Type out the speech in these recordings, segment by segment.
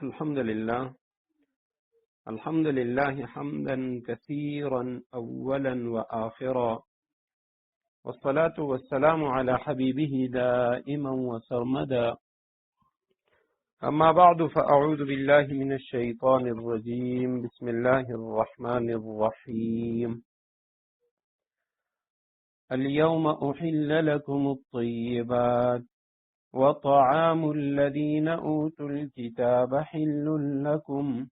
الحمد لله حمدا كثيرا أولا وآخرا، والصلاة والسلام على حبيبه دائما وسرمدا. أما بعد، فأعوذ بالله من الشيطان الرجيم. بسم الله الرحمن الرحيم. اليوم أحل لكم الطيبات وطعام الذين أوتوا الكتاب حل لكم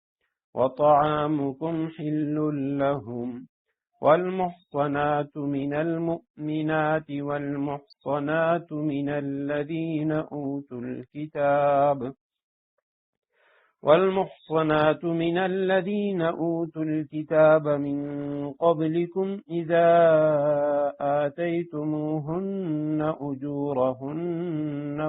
وطعامكم حل لهم، والمحصنات من المؤمنات والمحصنات من الذين أوتوا الكتاب من قبلكم إذا آتيتموهن أجورهن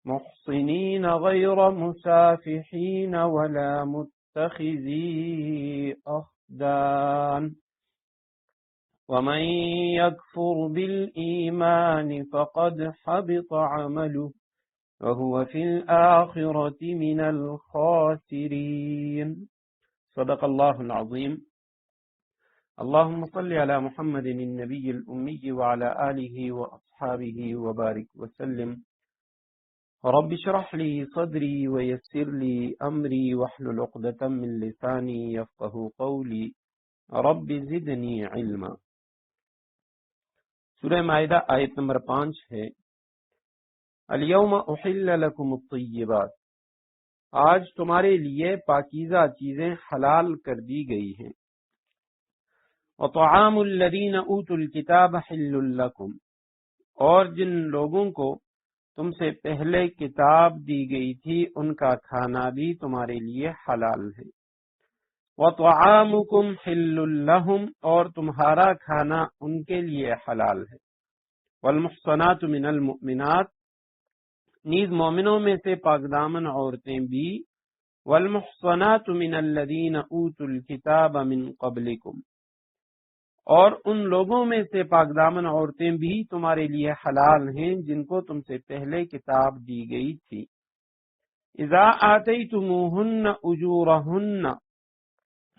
محصنين غير مسافحين ولا متخذي أخدان، ومن يكفر بالإيمان فقد حبط عمله وهو في الآخرة من الخاسرين. صدق الله العظيم. اللهم صل على محمد النبي الأمي وعلى آله وأصحابه وبارك وسلم. رب اشرح لي صدري ويسر لي أمري واحلل عقدة من لساني يفقهوا قولي رب زدني علما. سورہ مائدہ آیت نمبر 5 ہے. الیوم احل لکم الطیبات، آج تمہارے لیے پاکیزہ چیزیں حلال کر دی گئی ہیں. وطعام الذین اوتوا الکتاب حل لکم، اور جن لوگوں کو تم سے پہلے کتاب دی گئی تھی ان کا کھانا بھی تمہارے لیے حلال ہے. وطعامکم حل لہم، اور تمہارا کھانا ان کے لیے حلال ہے. والمحصنات من المؤمنات، نیز مومنوں میں سے پاکدامن عورتیں بھی. والمحصنات من الذین اوتوا الکتاب من قبلکم، اور ان لوگوں میں سے پاکدامن عورتیں بھی تمہارے لیے حلال ہیں جن کو تم سے پہلے کتاب دی گئی تھی. اذا آتیتموہن اجورہن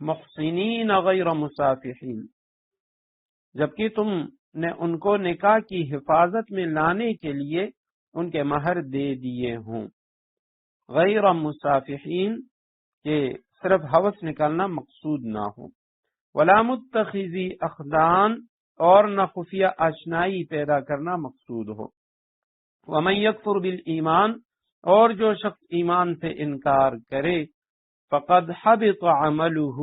محصنین غیر مسافحین، جبکہ تم نے ان کو نکاح کی حفاظت میں لانے کے لیے ان کے مہر دے دیے ہوں. غیر مسافحین، کہ صرف ہوس نکالنا مقصود نہ ہو. ولا متخذی اخدان، اور نہ خفیہ آشنائی پیدا کرنا مقصود ہو. ومن یکفر بالایمان، اور جو شخص ایمان سے انکار کرے فقد حبط عملہ،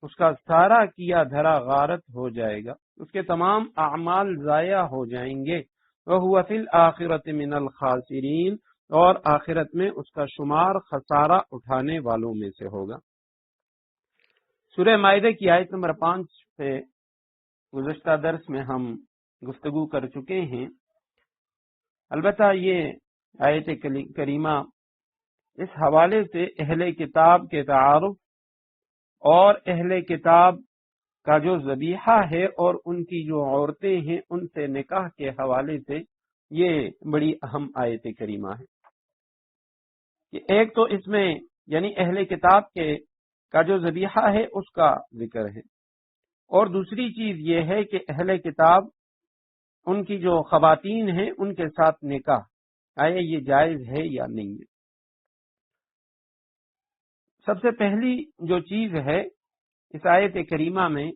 اس کا سارا کیا دھرا غارت ہو جائے گا، اس کے تمام اعمال ضائع ہو جائیں گے. وہو فی الآخرۃ من الخاسرین، اور آخرت میں اس کا شمار خسارہ اٹھانے والوں میں سے ہوگا. سورہ مائدہ کی آیت نمبر 5 پہ گزشتہ درس میں ہم گفتگو کر چکے ہیں. البتہ یہ آیت کریمہ اس حوالے سے اہل کتاب کے تعارف اور اہل کتاب کا جو ذبیحہ ہے اور ان کی جو عورتیں ہیں ان سے نکاح کے حوالے سے یہ بڑی اہم آیت کریمہ ہے. کہ ایک تو اس میں یعنی اہل کتاب کا جو ذبیحہ ہے اس کا ذکر ہے، اور دوسری چیز یہ ہے کہ اہل کتاب ان کی جو خواتین ہیں ان کے ساتھ نکاح آیا یہ جائز ہے یا نہیں ہے. سب سے پہلی جو چیز ہے اس آیت کریمہ میں،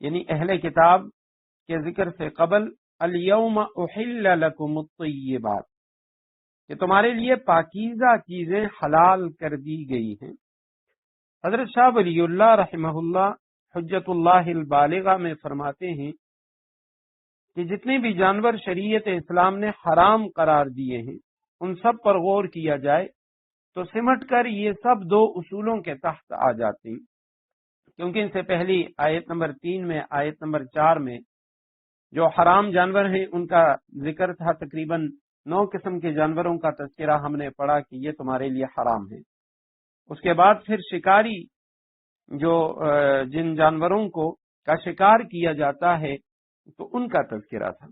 یعنی اہل کتاب کے ذکر سے قبل الیوم احل لکم الطیبات، کہ تمہارے لیے پاکیزہ چیزیں حلال کر دی گئی ہیں. حضرت شاہ ولی اللہ رحمہ اللہ حجت اللہ البالغہ میں فرماتے ہیں کہ جتنے بھی جانور شریعت اسلام نے حرام قرار دیے ہیں ان سب پر غور کیا جائے تو سمٹ کر یہ سب 2 اصولوں کے تحت آ جاتے ہیں. کیونکہ ان سے پہلی آیت نمبر 3 میں، آیت نمبر 4 میں جو حرام جانور ہیں ان کا ذکر تھا. تقریباً 9 قسم کے جانوروں کا تذکرہ ہم نے پڑھا کہ یہ تمہارے لیے حرام ہے. اس کے بعد پھر شکاری جو جن جانوروں کا شکار کیا جاتا ہے تو ان کا تذکرہ تھا.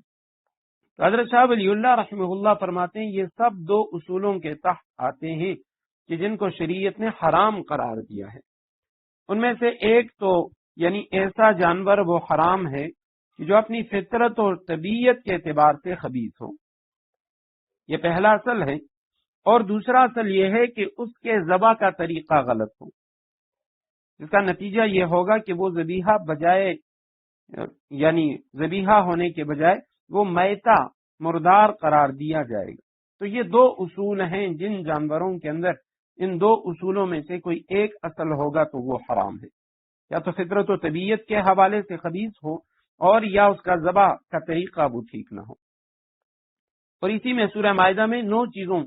تو حضرت شاہ ولی اللہ رحمہ اللہ فرماتے ہیں یہ سب دو اصولوں کے تحت آتے ہیں کہ جن کو شریعت نے حرام قرار دیا ہے۔ ان میں سے ایک تو یعنی ایسا جانور وہ حرام ہے کہ جو اپنی فطرت اور طبیعت کے اعتبار سے خبیث ہو، یہ پہلا اصل ہے۔ اور دوسرا اصل یہ ہے کہ اس کے ذبح کا طریقہ غلط ہو، جس کا نتیجہ یہ ہوگا کہ وہ ذبیحہ بجائے یعنی ذبیحہ ہونے کے بجائے وہ میتہ مردار قرار دیا جائے گا۔ تو یہ دو اصول ہیں جن جانوروں کے اندر ان دو اصولوں میں سے کوئی ایک اصل ہوگا تو وہ حرام ہے، یا تو فطرت و طبیعت کے حوالے سے خبیث ہو اور یا اس کا ذبح کا طریقہ وہ ٹھیک نہ ہو۔ اور اسی میں سورہ مائدہ میں 9 چیزوں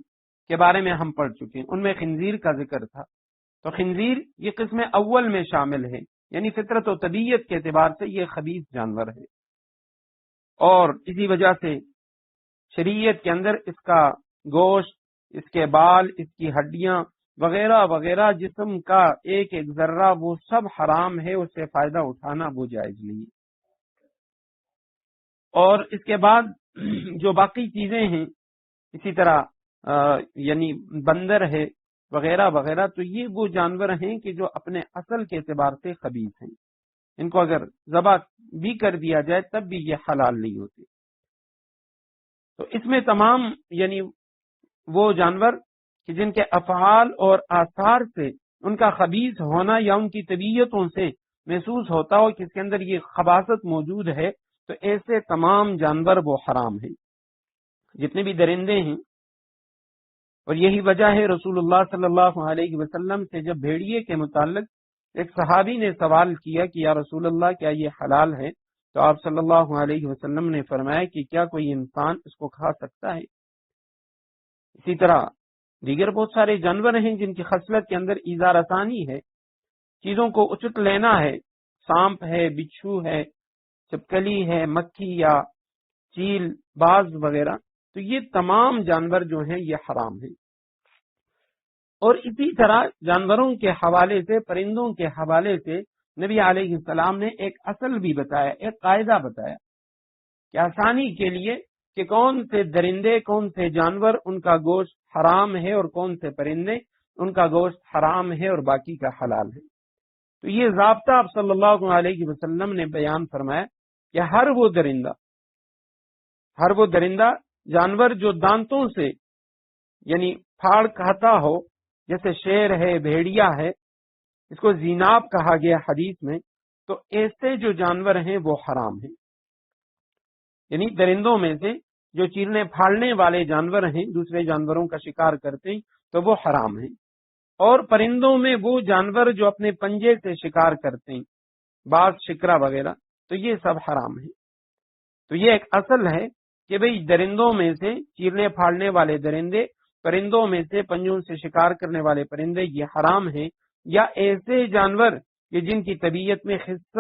کے بارے میں ہم پڑھ چکے ہیں، ان میں خنزیر کا ذکر تھا۔ تو خنزیر یہ قسم اول میں شامل ہے، یعنی فطرت و طبیعت کے اعتبار سے یہ خبیث جانور ہے، اور اسی وجہ سے شریعت کے اندر اس کا گوشت، اس کے بال، اس کی ہڈیاں وغیرہ وغیرہ جسم کا ایک ایک ذرہ وہ سب حرام ہے، اس سے فائدہ اٹھانا وہ جائز نہیں ہے۔ اور اس کے بعد جو باقی چیزیں ہیں اسی طرح یعنی بندر ہے وغیرہ وغیرہ، تو یہ وہ جانور ہیں کہ جو اپنے اصل کے اعتبار سے خبیث ہیں، ان کو اگر ذبح بھی کر دیا جائے تب بھی یہ حلال نہیں ہوتے۔ تو اس میں تمام یعنی وہ جانور کہ جن کے افعال اور آثار سے ان کا خبیث ہونا یا ان کی طبیعتوں سے محسوس ہوتا ہو کہ اس کے اندر یہ خباثت موجود ہے، تو ایسے تمام جانور وہ حرام ہیں، جتنے بھی درندے ہیں۔ اور یہی وجہ ہے رسول اللہ صلی اللہ علیہ وسلم سے جب بھیڑیے کے متعلق ایک صحابی نے سوال کیا کہ یا رسول اللہ کیا یہ حلال ہے، تو آپ صلی اللہ علیہ وسلم نے فرمایا کہ کیا کوئی انسان اس کو کھا سکتا ہے؟ اسی طرح دیگر بہت سارے جانور ہیں جن کی خصلت کے اندر ایذا رسانی ہے، چیزوں کو اچٹ لینا ہے، سانپ ہے، بچھو ہے، چپکلی ہے، مکھی یا چیل، باز وغیرہ، تو یہ تمام جانور جو ہیں یہ حرام ہیں۔ اور اسی طرح جانوروں کے حوالے سے، پرندوں کے حوالے سے نبی علیہ السلام نے ایک اصل بھی بتایا، ایک قاعدہ بتایا کہ آسانی کے لیے کہ کون سے درندے، کون سے جانور ان کا گوشت حرام ہے اور کون سے پرندے ان کا گوشت حرام ہے اور باقی کا حلال ہے۔ تو یہ ضابطہ آپ صلی اللہ علیہ وسلم نے بیان فرمایا کہ ہر وہ درندہ جانور جو دانتوں سے یعنی پھاڑ کھاتا ہو، جیسے شیر ہے، بھیڑیا ہے، اس کو زیناب کہا گیا حدیث میں، تو ایسے جو جانور ہیں وہ حرام ہیں۔ یعنی درندوں میں سے جو چیرنے پھاڑنے والے جانور ہیں، دوسرے جانوروں کا شکار کرتے ہیں، تو وہ حرام ہیں۔ اور پرندوں میں وہ جانور جو اپنے پنجے سے شکار کرتے ہیں، باز، شکرا وغیرہ، تو یہ سب حرام ہیں۔ تو یہ ایک اصل ہے کہ بھئی درندوں میں سے چیرنے پھاڑنے والے درندے، پرندوں میں سے پنجوں سے شکار کرنے والے پرندے یہ حرام ہیں، یا ایسے جانور کہ جن کی طبیعت میں خست،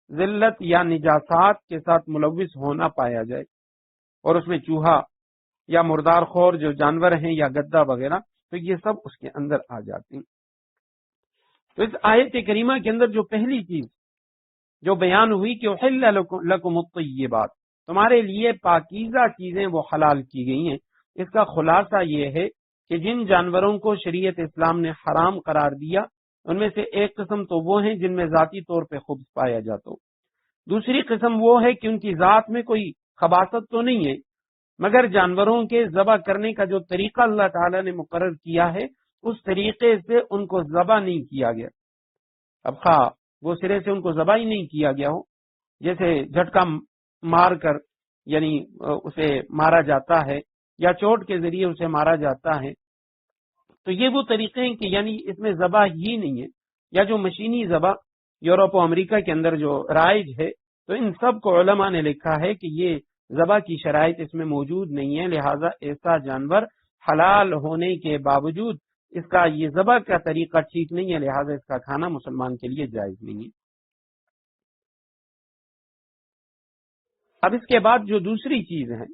ذلت یا نجاسات کے ساتھ ملوث ہونا پایا جائے، اور اس میں چوہا یا مردار خور جو جانور ہیں یا گدا وغیرہ، تو یہ سب اس کے اندر آ جاتے ہیں۔ تو اس آیت کریمہ کے اندر جو پہلی چیز جو بیان ہوئی کہ احل لکم الطیبات، تمہارے لیے پاکیزہ چیزیں وہ حلال کی گئی ہیں، اس کا خلاصہ یہ ہے کہ جن جانوروں کو شریعت اسلام نے حرام قرار دیا ان میں سے ایک قسم تو وہ ہیں جن میں ذاتی طور پہ خبث پایا جاتا ہو، دوسری قسم وہ ہے کہ ان کی ذات میں کوئی خباثت تو نہیں ہے، مگر جانوروں کے ذبح کرنے کا جو طریقہ اللہ تعالی نے مقرر کیا ہے اس طریقے سے ان کو ذبح نہیں کیا گیا۔ اب خواہ وہ سرے سے ان کو ذبح ہی نہیں کیا گیا ہو، جیسے جھٹکا مار کر یعنی اسے مارا جاتا ہے یا چوٹ کے ذریعے اسے مارا جاتا ہے، تو یہ وہ طریقے ہیں کہ یعنی اس میں ذبح ہی نہیں ہے، یا جو مشینی ذبح یورپ و امریکہ کے اندر جو رائج ہے، تو ان سب کو علماء نے لکھا ہے کہ یہ ذبح کی شرائط اس میں موجود نہیں ہے، لہذا ایسا جانور حلال ہونے کے باوجود اس کا یہ ذبح کا طریقہ ٹھیک نہیں ہے، لہذا اس کا کھانا مسلمان کے لیے جائز نہیں ہے۔ اب اس کے بعد جو دوسری چیز ہے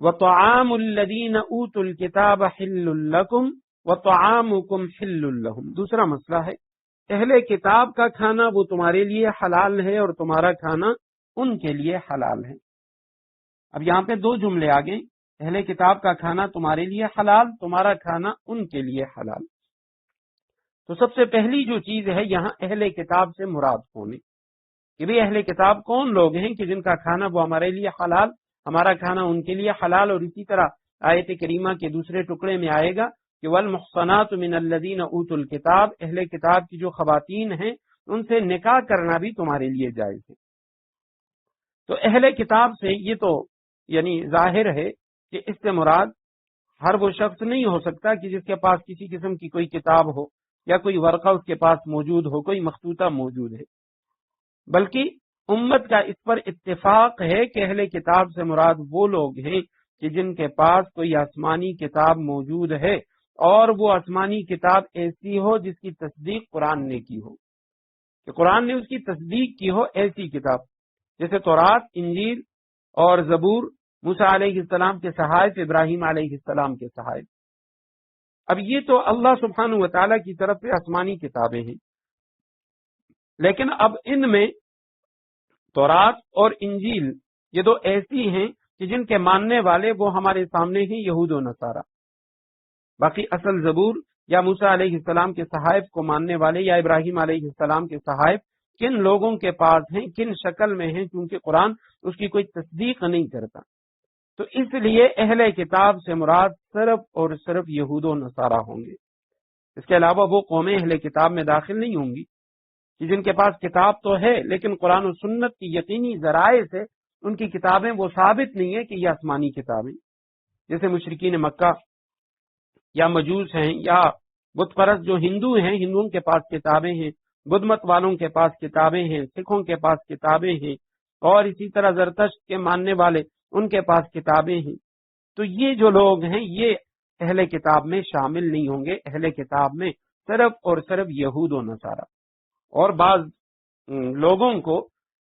وَطَعَامُ الَّذِينَ أُوتُوا الْكِتَابَ حِلٌّ لَّكُمْ وَطَعَامُكُمْ حِلٌّ لَّهُمْ، دوسرا مسئلہ ہے اہل کتاب کا کھانا وہ تمہارے لیے حلال ہے اور تمہارا کھانا ان کے لیے حلال ہے۔ اب یہاں پہ دو جملے آ گئے، اہل کتاب کا کھانا تمہارے لیے حلال، تمہارا کھانا ان کے لیے حلال۔ تو سب سے پہلی جو چیز ہے یہاں اہل کتاب سے مراد ہونے کہ بھی اہل کتاب کون لوگ ہیں کہ جن کا کھانا وہ ہمارے لیے حلال، ہمارا کھانا ان کے لیے حلال۔ اور اسی طرح آیت کریمہ کے دوسرے ٹکڑے میں آئے گا کہ والمحصنات من الذین اوتوا الکتاب، اہل کتاب کی جو خواتین ہیں ان سے نکاح کرنا بھی تمہارے لیے جائز ہے۔ تو اہل کتاب سے یہ تو یعنی ظاہر ہے کہ اس سے مراد ہر وہ شخص نہیں ہو سکتا کہ جس کے پاس کسی قسم کی کوئی کتاب ہو یا کوئی ورقہ اس کے پاس موجود ہو، کوئی مخطوطہ موجود ہے، بلکہ امت کا اس پر اتفاق ہے کہ اہل کتاب سے مراد وہ لوگ ہیں کہ جن کے پاس کوئی آسمانی کتاب موجود ہے، اور وہ آسمانی کتاب ایسی ہو جس کی تصدیق قرآن نے کی ہو، کہ قرآن نے اس کی تصدیق کی ہو، ایسی کتاب جیسے تورات، انجیل اور زبور، موسیٰ علیہ السلام کے صحائف، ابراہیم علیہ السلام کے صحائف۔ اب یہ تو اللہ سبحانہ و تعالیٰ کی طرف سے آسمانی کتابیں ہیں، لیکن اب ان میں تورات اور انجیل یہ دو ایسی ہیں کہ جن کے ماننے والے وہ ہمارے سامنے ہیں، یہود و نصارہ۔ باقی اصل زبور یا موسیٰ علیہ السلام کے صحائف کو ماننے والے یا ابراہیم علیہ السلام کے صحائف کن لوگوں کے پاس ہیں، کن شکل میں ہیں، کیونکہ قرآن اس کی کوئی تصدیق نہیں کرتا۔ تو اس لیے اہل کتاب سے مراد صرف اور صرف یہود و نصارہ ہوں گے، اس کے علاوہ وہ قومیں اہل کتاب میں داخل نہیں ہوں گی کہ جن کے پاس کتاب تو ہے لیکن قرآن و سنت کی یقینی ذرائع سے ان کی کتابیں وہ ثابت نہیں ہے کہ یہ آسمانی کتابیں، جیسے مشرکین مکہ یا مجوس ہیں یا بت پرست جو ہندو ہیں، ہندوؤں کے پاس کتابیں ہیں، بدھ مت والوں کے پاس کتابیں ہیں، سکھوں کے پاس کتابیں ہیں، اور اسی طرح زرتشت کے ماننے والے ان کے پاس کتابیں ہیں۔ تو یہ جو لوگ ہیں یہ اہل کتاب میں شامل نہیں ہوں گے، اہل کتاب میں صرف اور صرف یہود و نصارہ۔ اور بعض لوگوں کو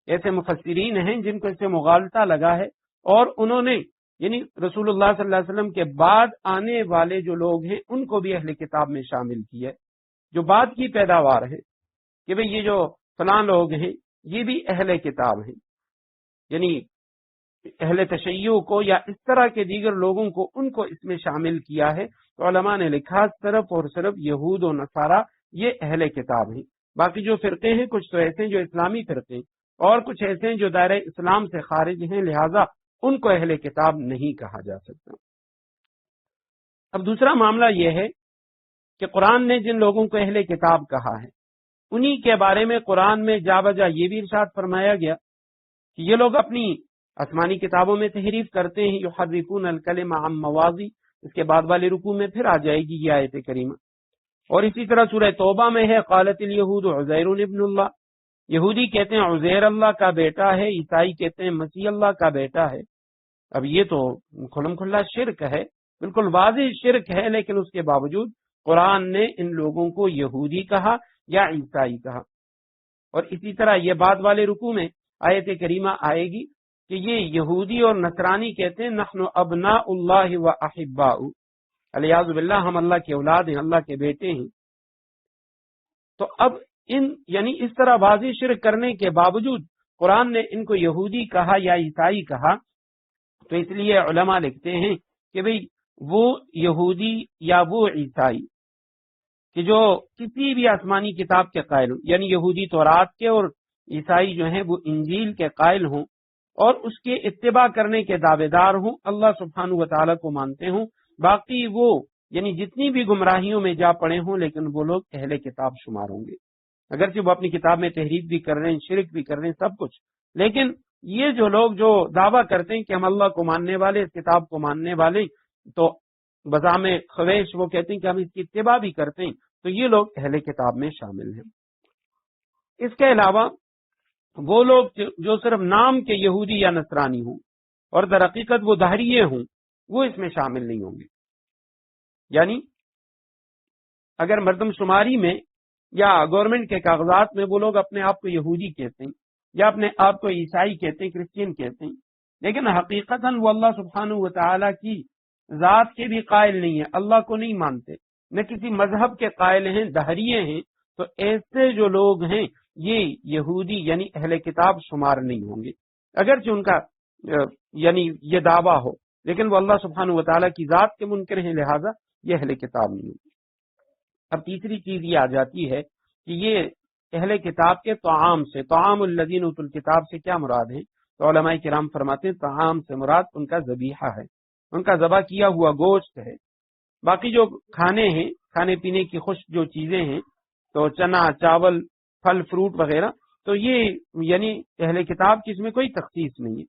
ایسے مفسرین ہیں جن کو اس سے مغالطہ لگا ہے، اور انہوں نے یعنی رسول اللہ صلی اللہ علیہ وسلم کے بعد آنے والے جو لوگ ہیں ان کو بھی اہل کتاب میں شامل کیا ہے، جو بعد کی پیداوار ہے، کہ بھئی یہ جو فلاں لوگ ہیں یہ بھی اہل کتاب ہیں، یعنی اہل تشیع کو یا اس طرح کے دیگر لوگوں کو ان کو اس میں شامل کیا ہے۔ تو علماء نے لکھا صرف اور صرف یہود و نصارہ یہ اہل کتاب ہیں۔ باقی جو فرقے ہیں کچھ تو ایسے ہیں جو اسلامی فرقے ہیں، اور کچھ ایسے ہیں جو دائرہ اسلام سے خارج ہیں، لہذا ان کو اہل کتاب نہیں کہا جا سکتا۔ اب دوسرا معاملہ یہ ہے کہ قرآن نے جن لوگوں کو اہل کتاب کہا ہے انہی کے بارے میں قرآن میں جا بجا یہ بھی ارشاد فرمایا گیا کہ یہ لوگ اپنی آسمانی کتابوں میں تحریف کرتے ہیں، یحرفون الکلم عن مواضع، اس کے بعد والے رکوع میں پھر آ جائے گی یہ آیت کریمہ۔ اور اسی طرح سورہ توبہ میں ہے قالت الیہود عزیر ابن اللہ، یہودی کہتے ہیں عزیر اللہ کا بیٹا ہے، عیسائی کہتے ہیں مسیح اللہ کا بیٹا ہے۔ اب یہ تو کھلم کھلا شرک ہے، بالکل واضح شرک ہے، لیکن اس کے باوجود قرآن نے ان لوگوں کو یہودی کہا یا عیسائی کہا۔ اور اسی طرح یہ بعد والے رکوع میں آیت کریمہ آئے گی کہ یہ یہودی اور نصرانی کہتے ہیں نحن ابناء اللہ و احباء، الیاذ باللہ ہم اللہ کے اولاد ہیں، اللہ کے بیٹے ہیں۔ تو اب یعنی اس طرح واضح شرک کرنے کے باوجود قرآن نے ان کو یہودی کہا یا عیسائی کہا، تو اس لیے علماء لکھتے ہیں کہ بھئی وہ یہودی یا وہ عیسائی کہ جو کسی بھی آسمانی کتاب کے قائل ہوں، یعنی یہودی تورات کے اور عیسائی جو ہیں وہ انجیل کے قائل ہوں اور اس کے اتباع کرنے کے دعوے دار ہوں، اللہ سبحانہ و تعالیٰ کو مانتے ہوں، باقی وہ یعنی جتنی بھی گمراہیوں میں جا پڑے ہوں لیکن وہ لوگ اہل کتاب شمار ہوں گے، اگرچہ وہ اپنی کتاب میں تحریف بھی کر رہے ہیں، شرک بھی کر رہے ہیں، سب کچھ، لیکن یہ جو لوگ جو دعویٰ کرتے ہیں کہ ہم اللہ کو ماننے والے، اس کتاب کو ماننے والے، تو بزعم خویش وہ کہتے ہیں کہ ہم اس کی اتباع بھی کرتے ہیں، تو یہ لوگ اہل کتاب میں شامل ہیں۔ اس کے علاوہ وہ لوگ جو صرف نام کے یہودی یا نصرانی ہوں اور در حقیقت وہ دہریے ہوں، وہ اس میں شامل نہیں ہوں گے۔ یعنی اگر مردم شماری میں یا گورنمنٹ کے کاغذات میں وہ لوگ اپنے آپ کو یہودی کہتے ہیں یا اپنے آپ کو عیسائی کہتے ہیں، کرسچین کہتے ہیں، لیکن حقیقتاً وہ اللہ سبحانہ و تعالیٰ کی ذات کے بھی قائل نہیں ہے، اللہ کو نہیں مانتے، نہ کسی مذہب کے قائل ہیں، دہریے ہیں، تو ایسے جو لوگ ہیں یہ یہودی یعنی اہل کتاب شمار نہیں ہوں گے۔ اگرچہ ان کا یعنی یہ دعویٰ ہو، لیکن وہ اللہ سبحانہ و تعالیٰ کی ذات کے منکر ہیں، لہذا یہ اہل کتاب نہیں ہے۔ اب تیسری چیز یہ آ جاتی ہے کہ یہ اہل کتاب کے طعام سے، طعام الذین اوتوا الکتاب سے کیا مراد ہے؟ تو علماء کرام فرماتے ہیں طعام سے مراد ان کا ذبیحہ ہے، ان کا ذبح کیا ہوا گوشت ہے۔ باقی جو کھانے ہیں، کھانے پینے کی خشک جو چیزیں ہیں، تو چنا، چاول، پھل فروٹ وغیرہ، تو یہ یعنی اہل کتاب کی اس میں کوئی تخصیص نہیں ہے۔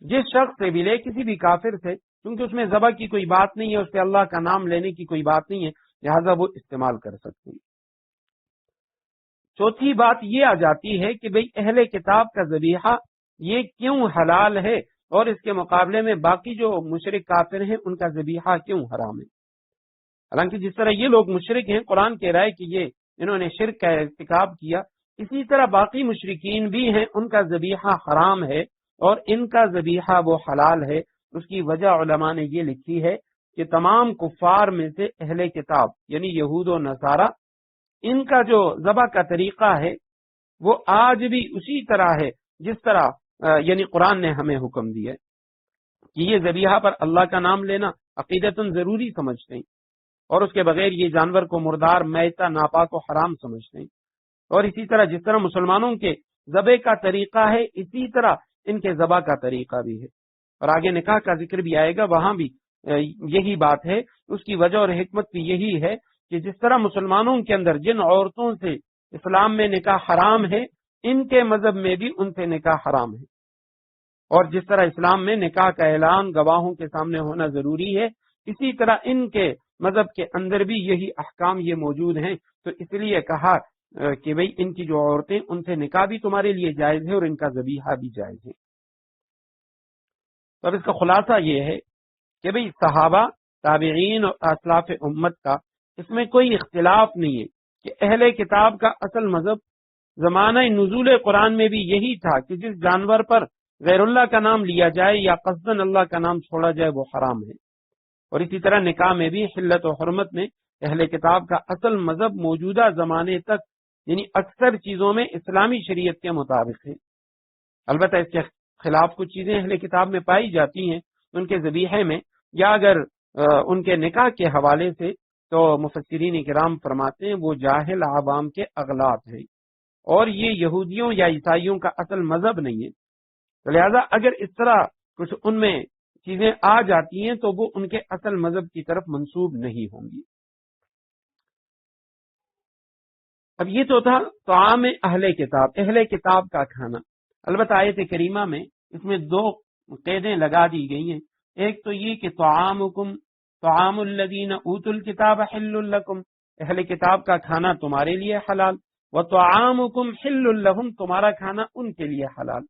جس شخص سے بھی لے، کسی بھی کافر سے، کیونکہ اس میں ذبح کی کوئی بات نہیں ہے، اس پہ اللہ کا نام لینے کی کوئی بات نہیں ہے، لہذا وہ استعمال کر سکتے ہیں۔ چوتھی بات یہ آ جاتی ہے کہ بھئی اہل کتاب کا ذبیحہ یہ کیوں حلال ہے، اور اس کے مقابلے میں باقی جو مشرک کافر ہیں ان کا ذبیحہ کیوں حرام ہے؟ حالانکہ جس طرح یہ لوگ مشرک ہیں، قرآن کہہ رہا ہے کہ یہ انہوں نے شرک کا ارتکاب کیا، اسی طرح باقی مشرکین بھی ہیں، ان کا ذبیحہ حرام ہے اور ان کا ذبیحہ وہ حلال ہے۔ اس کی وجہ علماء نے یہ لکھی ہے کہ تمام کفار میں سے اہل کتاب یعنی یہود و نصارہ، ان کا جو ذبح کا طریقہ ہے وہ آج بھی اسی طرح ہے جس طرح یعنی قرآن نے ہمیں حکم دیا ہے کہ یہ ذبیحہ پر اللہ کا نام لینا عقیدتاً ضروری سمجھتے ہیں، اور اس کے بغیر یہ جانور کو مردار، میتہ، ناپاک و حرام سمجھتے ہیں۔ اور اسی طرح جس طرح مسلمانوں کے ذبح کا طریقہ ہے، اسی طرح ان کے ذبح کا طریقہ بھی ہے، اور آگے نکاح کا ذکر بھی آئے گا، وہاں بھی یہی بات ہے۔ اس کی وجہ اور حکمت بھی یہی ہے کہ جس طرح مسلمانوں کے اندر جن عورتوں سے اسلام میں نکاح حرام ہے، ان کے مذہب میں بھی ان سے نکاح حرام ہے، اور جس طرح اسلام میں نکاح کا اعلان گواہوں کے سامنے ہونا ضروری ہے، اسی طرح ان کے مذہب کے اندر بھی یہی احکام یہ موجود ہیں۔ تو اس لیے کہا کہ بھئی ان کی جو عورتیں، ان سے نکاح بھی تمہارے لیے جائز ہے اور ان کا ذبیحہ بھی جائز ہے۔ تو اب اس کا خلاصہ یہ ہے کہ بھئی صحابہ، تابعین اور اسلاف امت کا اس میں کوئی اختلاف نہیں ہے کہ اہل کتاب کا اصل مذہب زمانہ نزول قرآن میں بھی یہی تھا کہ جس جانور پر غیر اللہ کا نام لیا جائے یا قصداً اللہ کا نام چھوڑا جائے وہ حرام ہے۔ اور اسی طرح نکاح میں بھی حلت و حرمت میں اہل کتاب کا اصل مذہب موجودہ زمانے تک یعنی اکثر چیزوں میں اسلامی شریعت کے مطابق ہے۔ البتہ اس کے خلاف کچھ چیزیں اہل کتاب میں پائی جاتی ہیں، ان کے ذبیحے میں یا اگر ان کے نکاح کے حوالے سے، تو مفسرین کرام فرماتے ہیں وہ جاہل عوام کے اغلاط ہیں، اور یہ یہودیوں یا عیسائیوں کا اصل مذہب نہیں ہے۔ تو لہذا اگر اس طرح کچھ ان میں چیزیں آ جاتی ہیں تو وہ ان کے اصل مذہب کی طرف منسوب نہیں ہوں گی۔ اب یہ تو تھا طعام اہل کتاب، اہل کتاب کا کھانا۔ البتہ آیت کریمہ میں اس میں دو قیدیں لگا دی گئی ہیں۔ ایک تو یہ کہ طعامکم طعام الذین اوتوا الکتاب حل لکم، اہل کتاب کا کھانا تمہارے لیے حلال، وطعامکم حل لہم، تمہارا کھانا ان کے لیے حلال۔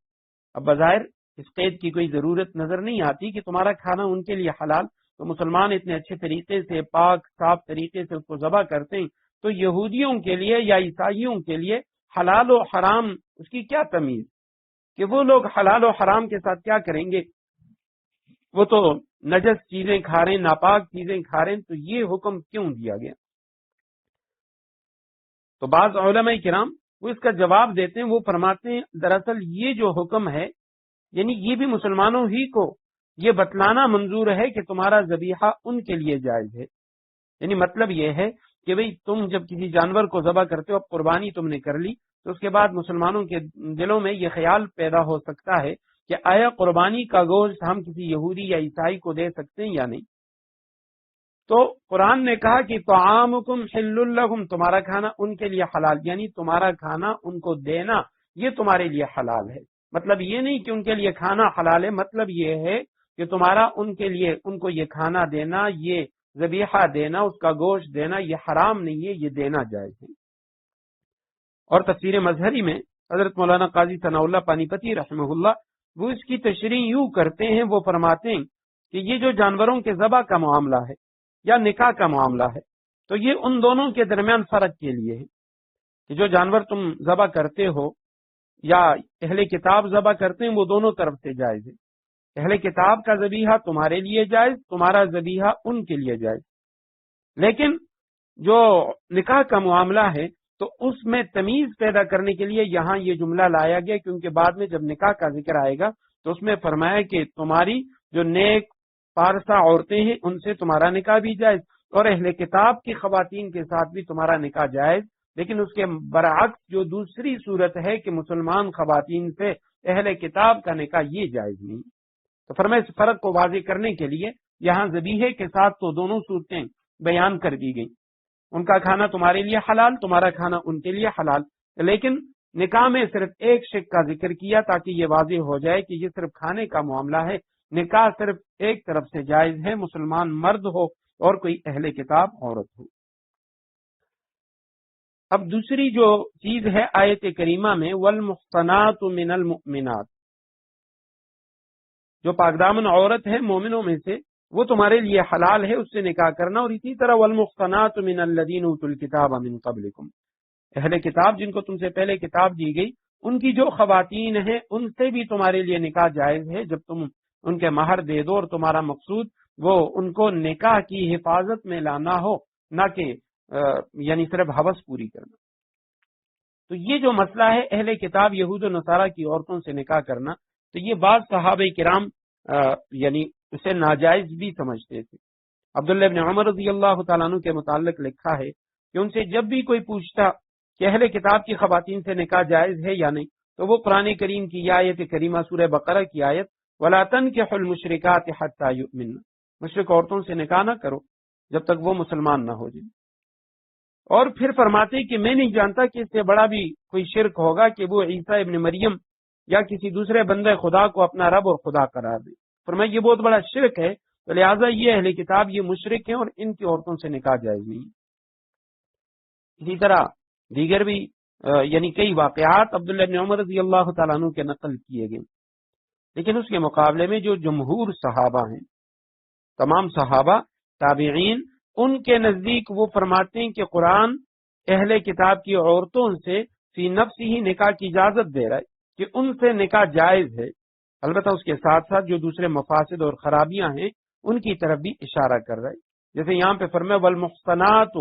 اب بظاہر اس قید کی کوئی ضرورت نظر نہیں آتی کہ تمہارا کھانا ان کے لیے حلال، تو مسلمان اتنے اچھے طریقے سے، پاک صاف طریقے سے اس کو ذبح کرتے ہیں، تو یہودیوں کے لیے یا عیسائیوں کے لیے حلال و حرام اس کی کیا تمیز کہ وہ لوگ حلال و حرام کے ساتھ کیا کریں گے؟ وہ تو نجس چیزیں کھا رہے ہیں، ناپاک چیزیں کھا رہے ہیں، تو یہ حکم کیوں دیا گیا؟ تو بعض علماء کرام وہ اس کا جواب دیتے ہیں، وہ فرماتے ہیں دراصل یہ جو حکم ہے یعنی یہ بھی مسلمانوں ہی کو یہ بتلانا منظور ہے کہ تمہارا ذبیحہ ان کے لیے جائز ہے۔ یعنی مطلب یہ ہے کہ بھئی تم جب کسی جانور کو ذبح کرتے ہو، اب قربانی تم نے کر لی، تو اس کے بعد مسلمانوں کے دلوں میں یہ خیال پیدا ہو سکتا ہے کہ آیا قربانی کا گوشت ہم کسی یہودی یا عیسائی کو دے سکتے ہیں یا نہیں؟ تو قرآن نے کہا کہ طعامکم حل لہم، تمہارا کھانا ان کے لیے حلال، یعنی تمہارا کھانا ان کو دینا یہ تمہارے لیے حلال ہے۔ مطلب یہ نہیں کہ ان کے لیے کھانا حلال ہے، مطلب یہ ہے کہ تمہارا ان کے لیے ان کو یہ کھانا دینا، یہ ذبیحہ دینا، اس کا گوشت دینا یہ حرام نہیں ہے، یہ دینا جائز ہے۔ اور تفسیر مظہری میں حضرت مولانا قاضی ثناء اللہ پانی پتی رحمہ اللہ وہ اس کی تشریح یوں کرتے ہیں، وہ فرماتے ہیں کہ یہ جو جانوروں کے ذبح کا معاملہ ہے یا نکاح کا معاملہ ہے، تو یہ ان دونوں کے درمیان فرق کے لیے ہے کہ جو جانور تم ذبح کرتے ہو یا اہل کتاب ذبح کرتے ہیں وہ دونوں طرف سے جائز ہے۔ اہل کتاب کا ذبیحہ تمہارے لیے جائز، تمہارا ذبیحہ ان کے لیے جائز۔ لیکن جو نکاح کا معاملہ ہے تو اس میں تمیز پیدا کرنے کے لیے یہاں یہ جملہ لایا گیا، کیونکہ بعد میں جب نکاح کا ذکر آئے گا تو اس میں فرمایا کہ تمہاری جو نیک پارسا عورتیں ہیں ان سے تمہارا نکاح بھی جائز، اور اہل کتاب کی خواتین کے ساتھ بھی تمہارا نکاح جائز، لیکن اس کے برعکس جو دوسری صورت ہے کہ مسلمان خواتین سے اہل کتاب کا نکاح یہ جائز نہیں۔ تو فرمایا اس فرق کو واضح کرنے کے لیے یہاں ذبیحے کے ساتھ تو دونوں صورتیں بیان کر دی گئی، ان کا کھانا تمہارے لیے حلال، تمہارا کھانا ان کے لیے حلال، لیکن نکاح میں صرف ایک شق کا ذکر کیا تاکہ یہ واضح ہو جائے کہ یہ صرف کھانے کا معاملہ ہے، نکاح صرف ایک طرف سے جائز ہے، مسلمان مرد ہو اور کوئی اہل کتاب عورت ہو۔ اب دوسری جو چیز ہے آیت کریمہ میں والمحصنات من المؤمنات، جو پاکدامن عورت ہے مومنوں میں سے وہ تمہارے لیے حلال ہے اس سے نکاح کرنا، اور اسی طرح والمحصنات من الذین اوتوا الکتاب من قبلکم، اہل کتاب جن کو تم سے پہلے کتاب دی گئی ان کی جو خواتین ہیں ان سے بھی تمہارے لیے نکاح جائز ہے جب تم ان کے مہر دے دو اور تمہارا مقصود وہ ان کو نکاح کی حفاظت میں لانا ہو، نہ کہ یعنی صرف ہوس پوری کرنا۔ تو یہ جو مسئلہ ہے اہل کتاب یہود و نصارہ کی عورتوں سے نکاح کرنا، تو یہ بعض صحابہ کرام یعنی اسے ناجائز بھی سمجھتے تھے۔ عبداللہ ابن عمر رضی اللہ تعالیٰ عنہ کے متعلق لکھا ہے کہ ان سے جب بھی کوئی پوچھتا کہ اہل کتاب کی خواتین سے نکاح جائز ہے یا نہیں، تو وہ قرآن کریم کی آیت کریمہ سورہ بقرہ کی آیت وَلَا تَنكِحُوا الْمُشْرِكَاتِ حَتَّى يُؤْمِنَّ، مشرک عورتوں سے نکاح نہ کرو جب تک وہ مسلمان نہ ہو جائیں، اور پھر فرماتے کہ میں نہیں جانتا کہ اس سے بڑا بھی کوئی شرک ہوگا کہ وہ عیسیٰ ابن مریم یا کسی دوسرے بندے خدا کو اپنا رب اور خدا قرار دے۔ فرمایا یہ بہت بڑا شرک ہے، تو لہٰذا یہ اہل کتاب یہ مشرک ہیں اور ان کی عورتوں سے نکاح جائز نہیں۔ اسی طرح دیگر بھی یعنی کئی واقعات عبداللہ بن عمر رضی اللہ تعالیٰ عنہ کے نقل کیے گئے، لیکن اس کے مقابلے میں جو جمہور صحابہ ہیں، تمام صحابہ تابعین، ان کے نزدیک وہ فرماتے ہیں کہ قرآن اہل کتاب کی عورتوں سے فی نفس ہی نکاح کی اجازت دے رہا ہے کہ ان سے نکاح جائز ہے، البتہ اس کے ساتھ ساتھ جو دوسرے مفاسد اور خرابیاں ہیں ان کی طرف بھی اشارہ کر رہا ہے، جیسے یہاں پہ فرمایا والمحصنات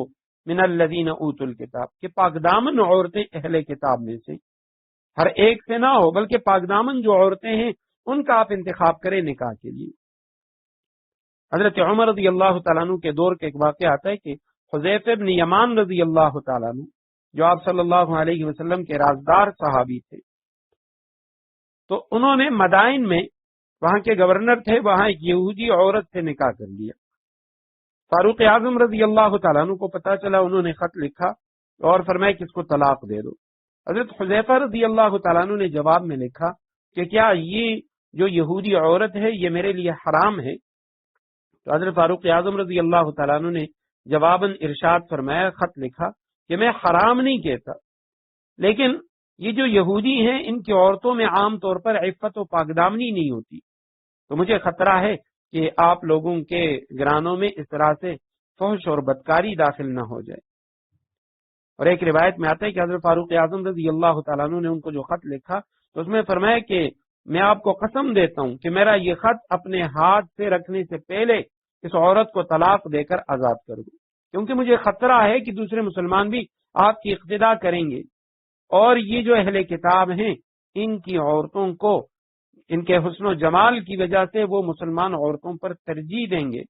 من الذین اوتوا الکتاب، کہ پاکدامن عورتیں اہل کتاب میں سے، ہر ایک سے نہ ہو بلکہ پاکدامن جو عورتیں ہیں ان کا آپ انتخاب کریں نکاح کے لیے۔ حضرت عمر رضی اللہ تعالیٰ عنہ کے دور کا ایک واقعہ آتا ہے کہ حذیفہ بن یمان رضی اللہ تعالیٰ عنہ جو آپ صلی اللہ علیہ وسلم کے رازدار صحابی تھے، تو انہوں نے مدائن میں وہاں کے گورنر تھے، وہاں ایک یہودی عورت سے نکاح کر لیا۔ فاروق اعظم رضی اللہ تعالیٰ عنہ کو پتہ چلا، انہوں نے خط لکھا اور فرمایا کہ اس کو طلاق دے دو۔ حضرت حذیفہ رضی اللہ تعالیٰ عنہ نے جواب میں لکھا کہ کیا یہ جو یہودی عورت ہے یہ میرے لیے حرام ہے؟ تو حضرت فاروق اعظم رضی اللہ تعالیٰ عنہ نے جواباً ارشاد فرمایا، خط لکھا کہ میں حرام نہیں کہتا، لیکن یہ جو یہودی ہیں ان کی عورتوں میں عام طور پر عفت و پاکدامنی نہیں ہوتی، تو مجھے خطرہ ہے کہ آپ لوگوں کے گرانوں میں اس طرح سے فحش اور بدکاری داخل نہ ہو جائے۔ اور ایک روایت میں آتا ہے کہ حضرت فاروق اعظم رضی اللہ تعالیٰ عنہ نے ان کو جو خط لکھا تو اس میں فرمایا کہ میں آپ کو قسم دیتا ہوں کہ میرا یہ خط اپنے ہاتھ سے رکھنے سے پہلے اس عورت کو طلاق دے کر آزاد کر دوں، کیونکہ مجھے خطرہ ہے کہ دوسرے مسلمان بھی آپ کی اقتدا کریں گے، اور یہ جو اہل کتاب ہیں ان کی عورتوں کو ان کے حسن و جمال کی وجہ سے وہ مسلمان عورتوں پر ترجیح دیں گے،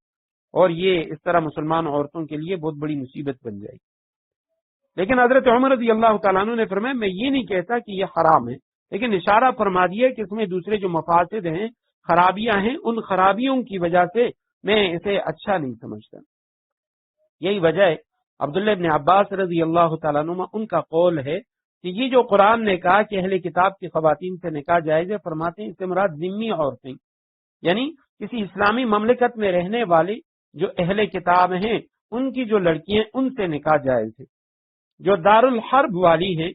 اور یہ اس طرح مسلمان عورتوں کے لیے بہت بڑی مصیبت بن جائے گی۔ لیکن حضرت عمر رضی اللہ تعالیٰ عنہ نے فرمایا میں یہ نہیں کہتا کہ یہ حرام ہے، لیکن اشارہ فرما دیا کہ اس میں دوسرے جو مفاسد ہیں، خرابیاں ہیں، ان خرابیوں کی وجہ سے میں اسے اچھا نہیں سمجھتا۔ یہی وجہ ہے عبداللہ ابن عباس رضی اللہ تعالیٰ عنہ ان کا قول ہے کہ یہ جو قرآن نے کہا کہ اہل کتاب کی خواتین سے نکاح جائز ہے، فرماتے ہیں اس سے مراد ذمی عورتیں، یعنی کسی اسلامی مملکت میں رہنے والی جو اہل کتاب ہیں ان کی جو لڑکیاں ان سے نکاح جائز ہے۔ جو دارالحرب والی ہیں،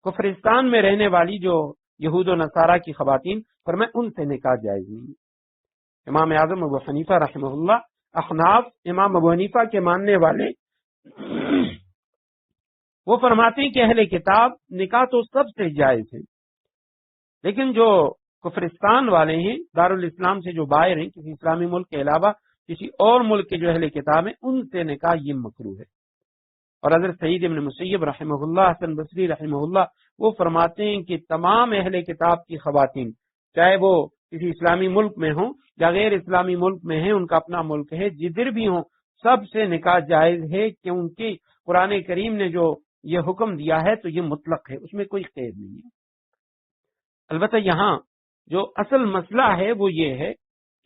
کفرستان میں رہنے والی جو یہود و نصارہ کی خواتین، فرمایا ان سے نکاح جائز نہیں ہے۔ امام اعظم ابو حنیفہ رحمہ اللہ، احناف امام ابو حنیفہ کے ماننے والے، وہ فرماتے ہیں کہ اہل کتاب نکاح تو سب سے جائز ہے، لیکن جو کفرستان والے ہیں، دارالاسلام سے جو باہر ہیں، کسی اسلامی ملک کے علاوہ کسی اور ملک کے جو اہل کتاب ہیں ان سے نکاح یہ مکروہ ہے۔ اور حضرت سعید ابن مسیب رحمہ اللہ، حسن بصری رحمہ اللہ، وہ فرماتے ہیں کہ تمام اہل کتاب کی خواتین، چاہے وہ کسی اسلامی ملک میں ہوں یا غیر اسلامی ملک میں ہیں، ان کا اپنا ملک ہے، جدھر بھی ہوں، سب سے نکاح جائز ہے، کیونکہ قرآن کریم نے جو یہ حکم دیا ہے تو یہ مطلق ہے، اس میں کوئی قید نہیں ہے۔ البتہ یہاں جو اصل مسئلہ ہے وہ یہ ہے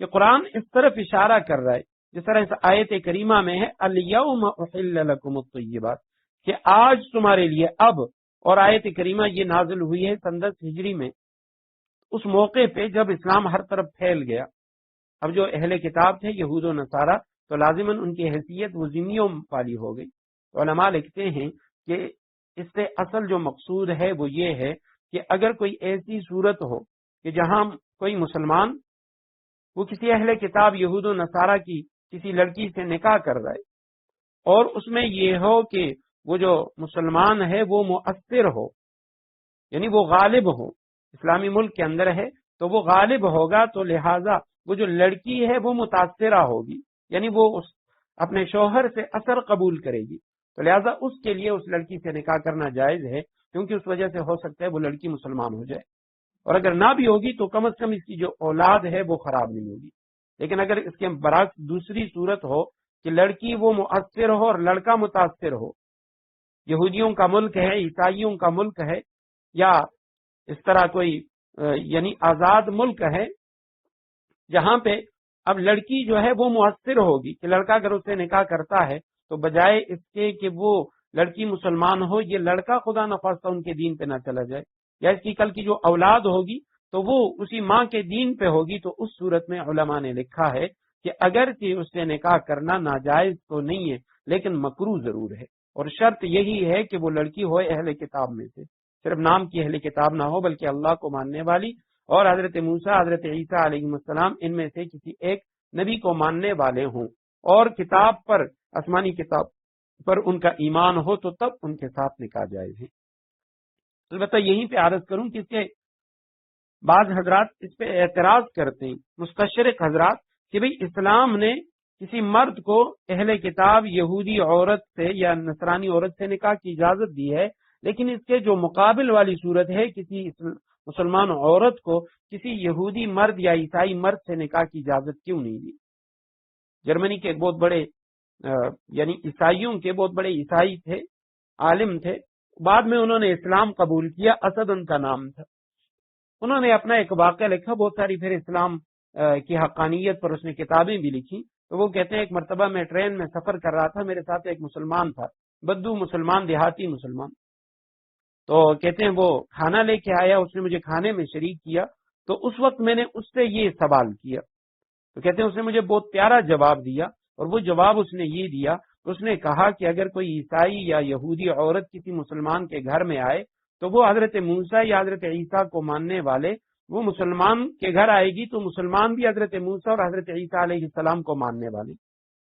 کہ قرآن اس طرف اشارہ کر رہا ہے، جس طرح اس آیت کریمہ میں ہے الیوم احل لکم الطیبات، کہ آج تمہارے لیے، اب، اور آیت کریمہ یہ نازل ہوئی ہے سن 10 ہجری میں، اس موقع پہ جب اسلام ہر طرف پھیل گیا۔ اب جو اہل کتاب تھے یہود و نصارہ، تو لازماً ان کی حیثیت وہ ذمیوں والی ہو گئی۔ تو علماء لکھتے ہیں کہ اس سے اصل جو مقصود ہے وہ یہ ہے کہ اگر کوئی ایسی صورت ہو کہ جہاں کوئی مسلمان وہ کسی اہل کتاب یہود و نصارہ کی کسی لڑکی سے نکاح کر رہا ہے، اور اس میں یہ ہو کہ وہ جو مسلمان ہے وہ مؤثر ہو، یعنی وہ غالب ہو، اسلامی ملک کے اندر ہے تو وہ غالب ہوگا، تو لہٰذا وہ جو لڑکی ہے وہ متاثرہ ہوگی، یعنی وہ اپنے شوہر سے اثر قبول کرے گی، تو لہٰذا اس کے لیے اس لڑکی سے نکاح کرنا جائز ہے، کیونکہ اس وجہ سے ہو سکتا ہے وہ لڑکی مسلمان ہو جائے، اور اگر نہ بھی ہوگی تو کم از کم اس کی جو اولاد ہے وہ خراب نہیں ہوگی۔ لیکن اگر اس کے برعکس دوسری صورت ہو کہ لڑکی وہ مؤثر ہو اور لڑکا متاثر ہو، یہودیوں کا ملک ہے، عیسائیوں کا ملک ہے، یا اس طرح کوئی یعنی آزاد ملک ہے جہاں پہ اب لڑکی جو ہے وہ مؤثر ہوگی کہ لڑکا اگر اسے نکاح کرتا ہے تو بجائے اس کے کہ وہ لڑکی مسلمان ہو، یہ لڑکا خدا نخواستہ ان کے دین پہ نہ چلا جائے، یا اس کی کل کی جو اولاد ہوگی تو وہ اسی ماں کے دین پہ ہوگی، تو اس صورت میں علماء نے لکھا ہے کہ اگرچہ اس سے نکاح کرنا ناجائز تو نہیں ہے لیکن مکروہ ضرور ہے، اور شرط یہی ہے کہ وہ لڑکی ہو اہل کتاب میں سے، صرف نام کی اہل کتاب نہ ہو بلکہ اللہ کو ماننے والی، اور حضرت موسیٰ، حضرت عیسیٰ علیہ السلام ان میں سے کسی ایک نبی کو ماننے والے ہوں، اور کتاب پر، آسمانی کتاب پر ان کا ایمان ہو، تو تب ان کے ساتھ نکاح جائز ہے۔ البتہ یہیں پہ عرض کروں کہ اس کے بعض حضرات اس پہ اعتراض کرتے ہیں، مستشرق حضرات، کہ بھئی اسلام نے کسی مرد کو اہل کتاب یہودی عورت سے یا نصرانی عورت سے نکاح کی اجازت دی ہے، لیکن اس کے جو مقابل والی صورت ہے کسی مسلمان عورت کو کسی یہودی مرد یا عیسائی مرد سے نکاح کی اجازت کیوں نہیں دی؟ جرمنی کے بہت بڑے یعنی عیسائیوں کے بہت بڑے عیسائی تھے، عالم تھے، بعد میں انہوں نے اسلام قبول کیا، اسد ان کا نام تھا۔ انہوں نے اپنا ایک واقعہ لکھا، بہت ساری پھر اسلام کی حقانیت پر اس نے کتابیں بھی لکھی۔ تو وہ کہتے ہیں ایک مرتبہ میں ٹرین میں سفر کر رہا تھا، میرے ساتھ ایک مسلمان تھا، بدو مسلمان، دیہاتی مسلمان۔ تو کہتے ہیں وہ کھانا لے کے آیا، اس نے مجھے کھانے میں شریک کیا، تو اس وقت میں نے اس سے یہ سوال کیا، تو کہتے ہیں اس نے مجھے بہت پیارا جواب دیا، اور وہ جواب اس نے یہ دیا، اس نے کہا کہ اگر کوئی عیسائی یا یہودی عورت کسی مسلمان کے گھر میں آئے تو وہ حضرت موسیٰ یا حضرت عیسیٰ کو ماننے والے، وہ مسلمان کے گھر آئے گی تو مسلمان بھی حضرت موسیٰ اور حضرت عیسیٰ علیہ السلام کو ماننے والے،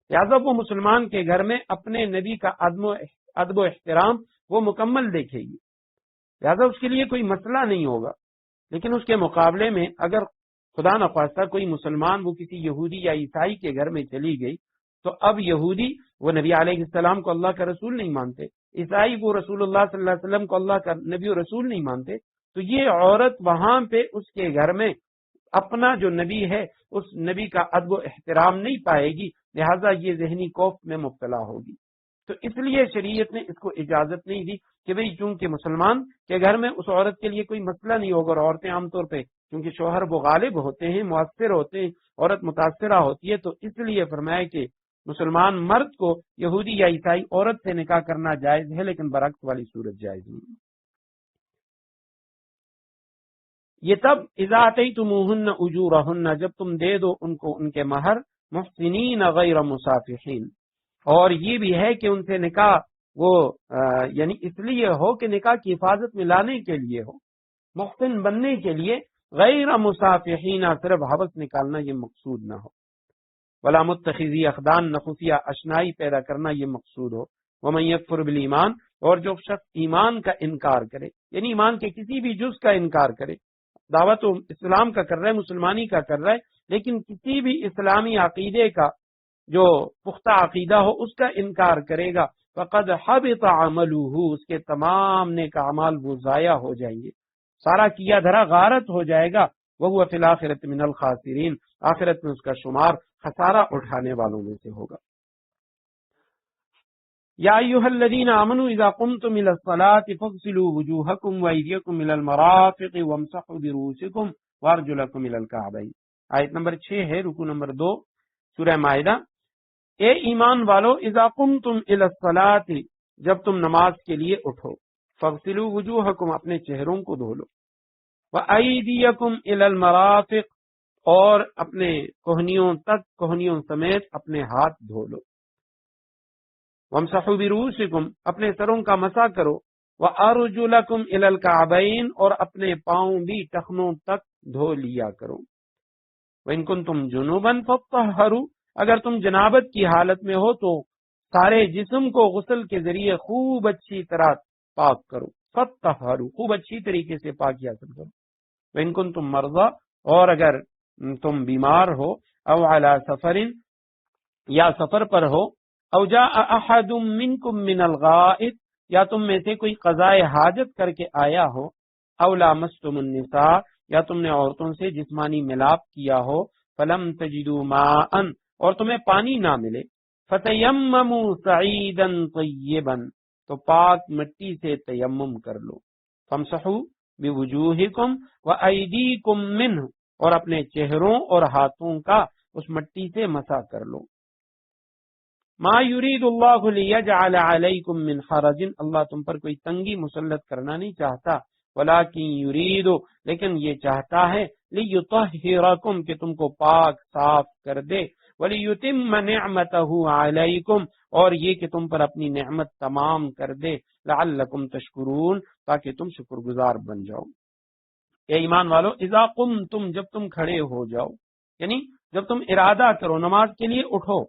لہٰذا وہ مسلمان کے گھر میں اپنے نبی کا ادب و احترام وہ مکمل دیکھے گی، لہٰذا اس کے لیے کوئی مسئلہ نہیں ہوگا۔ لیکن اس کے مقابلے میں اگر خدا نخواستہ کوئی مسلمان وہ کسی یہودی یا عیسائی کے گھر میں چلی گئی، تو اب یہودی وہ نبی علیہ السلام کو اللہ کا رسول نہیں مانتے، عیسائی وہ رسول اللہ صلی اللہ علیہ وسلم کو اللہ کا نبی و رسول نہیں مانتے، تو یہ عورت وہاں پہ اس کے گھر میں اپنا جو نبی ہے اس نبی کا ادب و احترام نہیں پائے گی، لہٰذا یہ ذہنی کوف میں مبتلا ہوگی۔ تو اس لیے شریعت نے اس کو اجازت نہیں دی کہ بھئی چونکہ مسلمان کے گھر میں اس عورت کے لیے کوئی مسئلہ نہیں ہوگا، اور عورتیں عام طور پہ کیونکہ شوہر وہ غالب ہوتے ہیں، مؤثر ہوتے ہیں، عورت متاثرہ ہوتی ہے، تو اس لیے فرمایا کہ مسلمان مرد کو یہودی یا عیسائی عورت سے نکاح کرنا جائز ہے، لیکن برعکس والی صورت جائز نہیں۔ یہ تب اذا آتیتموہن اجورہن، جب تم دے دو ان کو ان کے مہر، محسنین غیر مسافحین، اور یہ بھی ہے کہ ان سے نکاح وہ یعنی اس لیے ہو کہ نکاح کی حفاظت میں لانے کے لیے ہو، محسن بننے کے لیے، غیر مسافحین صرف حوث نکالنا یہ مقصود نہ ہو، ولا متخذی اخدان، نخفیہ اشنائی پیدا کرنا یہ مقصود ہو، ومن یکفر بالایمان، اور جو شخص ایمان کا انکار کرے، یعنی ایمان کے کسی بھی جز کا انکار کرے، دعوت اسلام کا کر رہا ہے، مسلمانی کا کر رہا ہے، لیکن کسی بھی اسلامی عقیدے کا جو پختہ عقیدہ ہو اس کا انکار کرے گا، فقد حبط عملہ، اس کے تمام نیک اعمال وہ ضائع ہو جائیں گے، سارا کیا دھرا غارت ہو جائے گا، وہو فی الآخرۃ من الخاسرین، آخرت میں اس کا شمار خسارہ اٹھانے والوں میں سے ہوگا۔ یا ایھا الذین آمنوا اذا قمتم الی الصلاۃ فاغسلوا وجوہکم وایدیکم الی المرافق وامسحوا برؤوسکم وارجلکم الی الکعبین۔ آیت نمبر 6 ہے، رکوع نمبر 2 سورہ مائدہ۔ اے ایمان والو، اذا قمتم الی الصلاۃ، جب تم نماز کے لیے اٹھو، فاغسلوا وجوہکم، اپنے چہروں کو دھو لو، وایدیکم الی المرافق، اور اپنے کوہنیوں تک، کوہنیوں سمیت اپنے ہاتھ دھو لو، وامسحوا برؤوسکم، اپنے سروں کا مسح کرو، وارجلکم الی الکعبین، اور اپنے پاؤں بھی ٹخنوں تک دھو لیا کرو، وان کنتم جنوبا فطہروا، اگر تم جنابت کی حالت میں ہو تو سارے جسم کو غسل کے ذریعے خوب اچھی طرح پاک کرو، فطہروا، خوب اچھی طریقے سے پاکی حاصل کرو، وان کنتم مرضی، اور اگر تم بیمار ہو، او علی سفر، یا سفر پر ہو، او جاء احد منکم من الغائط، یا تم میں سے کوئی قضائے حاجت کر کے آیا ہو، او لامستم النساء، یا تم نے عورتوں سے جسمانی ملاپ کیا ہو، فلم تجدوا ماء، اور تمہیں پانی نہ ملے، فتیمموا صعیدا طیبا، تو پاک مٹی سے تیمم کر لو، فامسحوا بوجوہکم وایدیکم منہ، اور اپنے چہروں اور ہاتھوں کا اس مٹی سے مسح کر لو۔ ما یرید اللہ لیجعل علیکم من حرج، اللہ تم پر کوئی تنگی مسلط کرنا نہیں چاہتا، ولکن یرید، لیکن یہ چاہتا ہے، لیطہرکم، کہ تم کو پاک صاف کر دے، ولیتم نعمتہ علیکم، اور یہ کہ تم پر اپنی نعمت تمام کر دے، لعلکم تشکرون، تاکہ تم شکر گزار بن جاؤ۔ اے ایمان والو، اذا قمتم، جب تم کھڑے ہو جاؤ، یعنی جب تم ارادہ کرو نماز کے لیے اٹھو،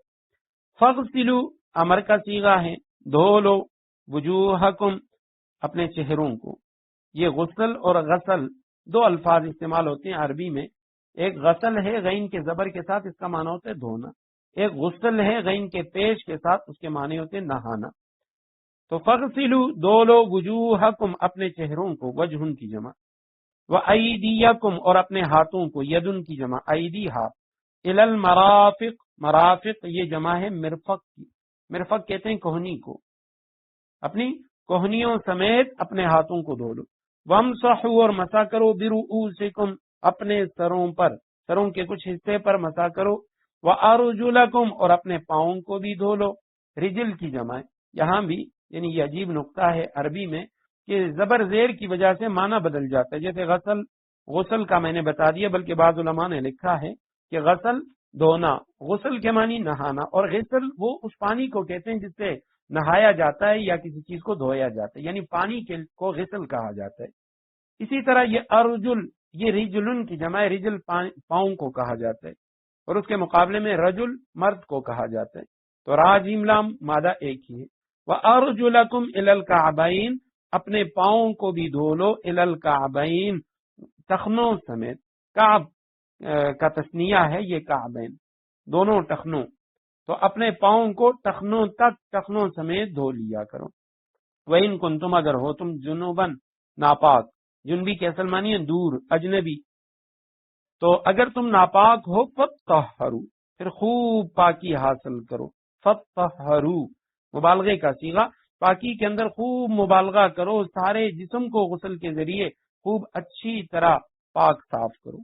فاغسلوا، امر کا صیغہ ہے، دھو لو، وجوہکم، اپنے چہروں کو۔ یہ غسل اور غسل دو الفاظ استعمال ہوتے ہیں عربی میں، ایک غسل ہے غین کے زبر کے ساتھ، اس کا معنی ہوتا ہے دھونا، ایک غسل ہے غین کے پیش کے ساتھ، اس کے معنی ہوتے ہیں نہانا۔ تو فاغسلوا، دھو لو، وجوہکم، اپنے چہروں کو، وجہن کی جمع، وایدیکم، اور اپنے ہاتھوں کو، یدن کی جمع، ایدی ہاتھ، الی المرافق، مرافق یہ جمع ہے مرفق کی، مرفق کہتے ہیں کوہنی کو، اپنی کوہنیوں سمیت اپنے ہاتھوں کو دھو لو، وامسحوا، اور مسح کرو، برؤوسکم، اپنے سروں پر، سروں کے کچھ حصے پر مسح کرو، وارجلکم، اور اپنے پاؤں کو بھی دھو لو، رجل کی جمع ہے۔ یہاں بھی یعنی یہ عجیب نقطہ ہے عربی میں کہ زبر زیر کی وجہ سے معنی بدل جاتا ہے، جیسے غسل کا میں نے بتا دیا، بلکہ بعض علماء نے لکھا ہے کہ غسل دھونا، غسل کے معنی نہانا، اور غسل وہ اس پانی کو کہتے ہیں جس سے نہایا جاتا ہے یا کسی چیز کو دھویا جاتا ہے، یعنی پانی کو غسل کہا جاتا ہے۔ اسی طرح یہ ارجل، یہ رجلن کی جمع ہے، رجل پاؤں کو کہا جاتا ہے، اور اس کے مقابلے میں رجل مرد کو کہا جاتا ہے، تو را جیم لام مادہ ایک ہی ہے۔ وارجلکم الی الکعبین، اپنے پاؤں کو بھی دھو لو، الی الکعبین، ٹخنوں سمیت، کعب کا تثنیہ ہے یہ کعبین، دونوں ٹخنوں، تو اپنے پاؤں کو ٹخنوں تک، ٹخنوں سمیت دھو لیا کرو۔ وَإِن كُنتُمْ، اگر ہو تم جنوباً، ناپاک، جنبی کے اصل معنی ہے دور، اجنبی، تو اگر تم ناپاک ہو، فطہروا، پھر خوب پاکی حاصل کرو، فطہروا، مبالغے کا صیغہ، پاکی کے اندر خوب مبالغہ کرو، سارے جسم کو غسل کے ذریعے خوب اچھی طرح پاک صاف کرو۔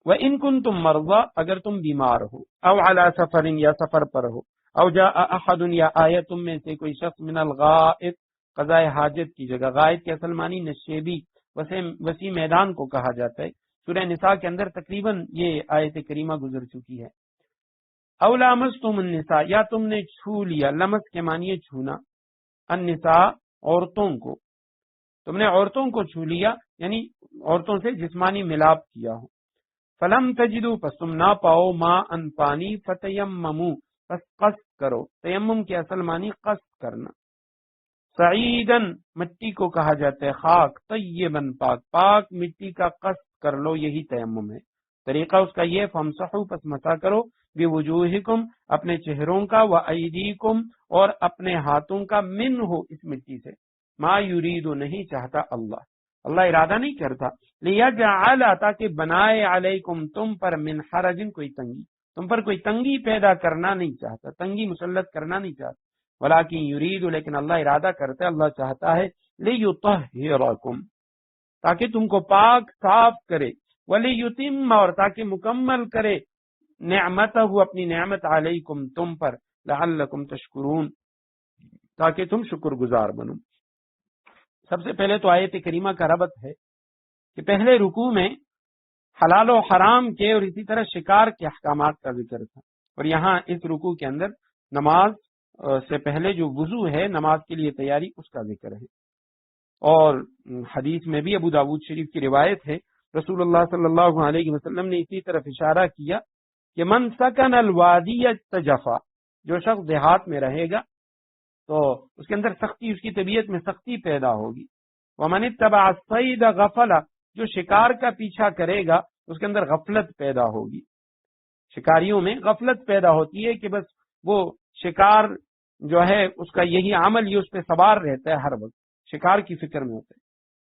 وَإِن كُنتُم مَّرْضَىٰ، اگر تم بیمار ہو، او علی سفر، یا سفر پر ہو، او جاء احد، یا آیا تم میں سے کوئی شخص، من الغائط، قضاء حاجت کی جگہ، غائط کے اصل معنی نشیبی، وسیع میدان کو کہا جاتا ہے، سورہ نساء کے اندر تقریباً یہ آیت کریمہ گزر چکی ہے۔ او لامستم النساء، یا تم نے چھو لیا، لمس کے معنی ہے چھونا، النساء، عورتوں کو، تم نے عورتوں کو چھو لیا، یعنی عورتوں سے جسمانی ملاپ کیا ہو، فلم تجدو، پس تم نہ پاؤ، ماء ان پانی، فتیممو، پس قصد کرو، تیمم کے اصل معنی قصد کرنا، سعیدن، مٹی کو کہا جاتا ہے خاک، طیبن، پاک، پاک مٹی کا قصد کر لو، یہی تیمم ہے۔ طریقہ اس کا یہ فمسحوا پس مسا کرو بوجوہکم اپنے چہروں کا وایدیکم اور اپنے ہاتھوں کا منہ اس مٹی سے ما یرید نہیں چاہتا اللہ ارادہ نہیں کرتا لیجعل تاکہ بنائے علیکم تم پر من حرج کوئی تنگی تم پر کوئی تنگی پیدا کرنا نہیں چاہتا تنگی مسلط کرنا نہیں چاہتا ولکن یرید لیکن اللہ ارادہ کرتا ہے اللہ چاہتا ہے لیطہرکم تاکہ تم کو پاک صاف کرے ولیتم اور تاکہ مکمل کرے نعمتہ اپنی نعمت علیکم تم پر لعلکم تشکرون تاکہ تم شکر گزار بنو۔ سب سے پہلے تو آیت کریمہ کا ربط ہے کہ پہلے رکوع میں حلال و حرام کے اور اسی طرح شکار کے احکامات کا ذکر تھا، اور یہاں اس رکوع کے اندر نماز سے پہلے جو وضو ہے نماز کے لیے تیاری اس کا ذکر ہے۔ اور حدیث میں بھی ابو داود شریف کی روایت ہے رسول اللہ صلی اللہ علیہ وسلم نے اسی طرف اشارہ کیا کہ من سکن الوادی تجفا، جو شخص دیہات میں رہے گا تو اس کے اندر سختی، اس کی طبیعت میں سختی پیدا ہوگی۔ ومن اتبع الصید غفلا، جو شکار کا پیچھا کرے گا اس کے اندر غفلت پیدا ہوگی۔ شکاریوں میں غفلت پیدا ہوتی ہے کہ بس وہ شکار جو ہے اس کا یہی عمل، یہ اس پہ سوار رہتا ہے، ہر وقت شکار کی فکر میں ہوتا ہے۔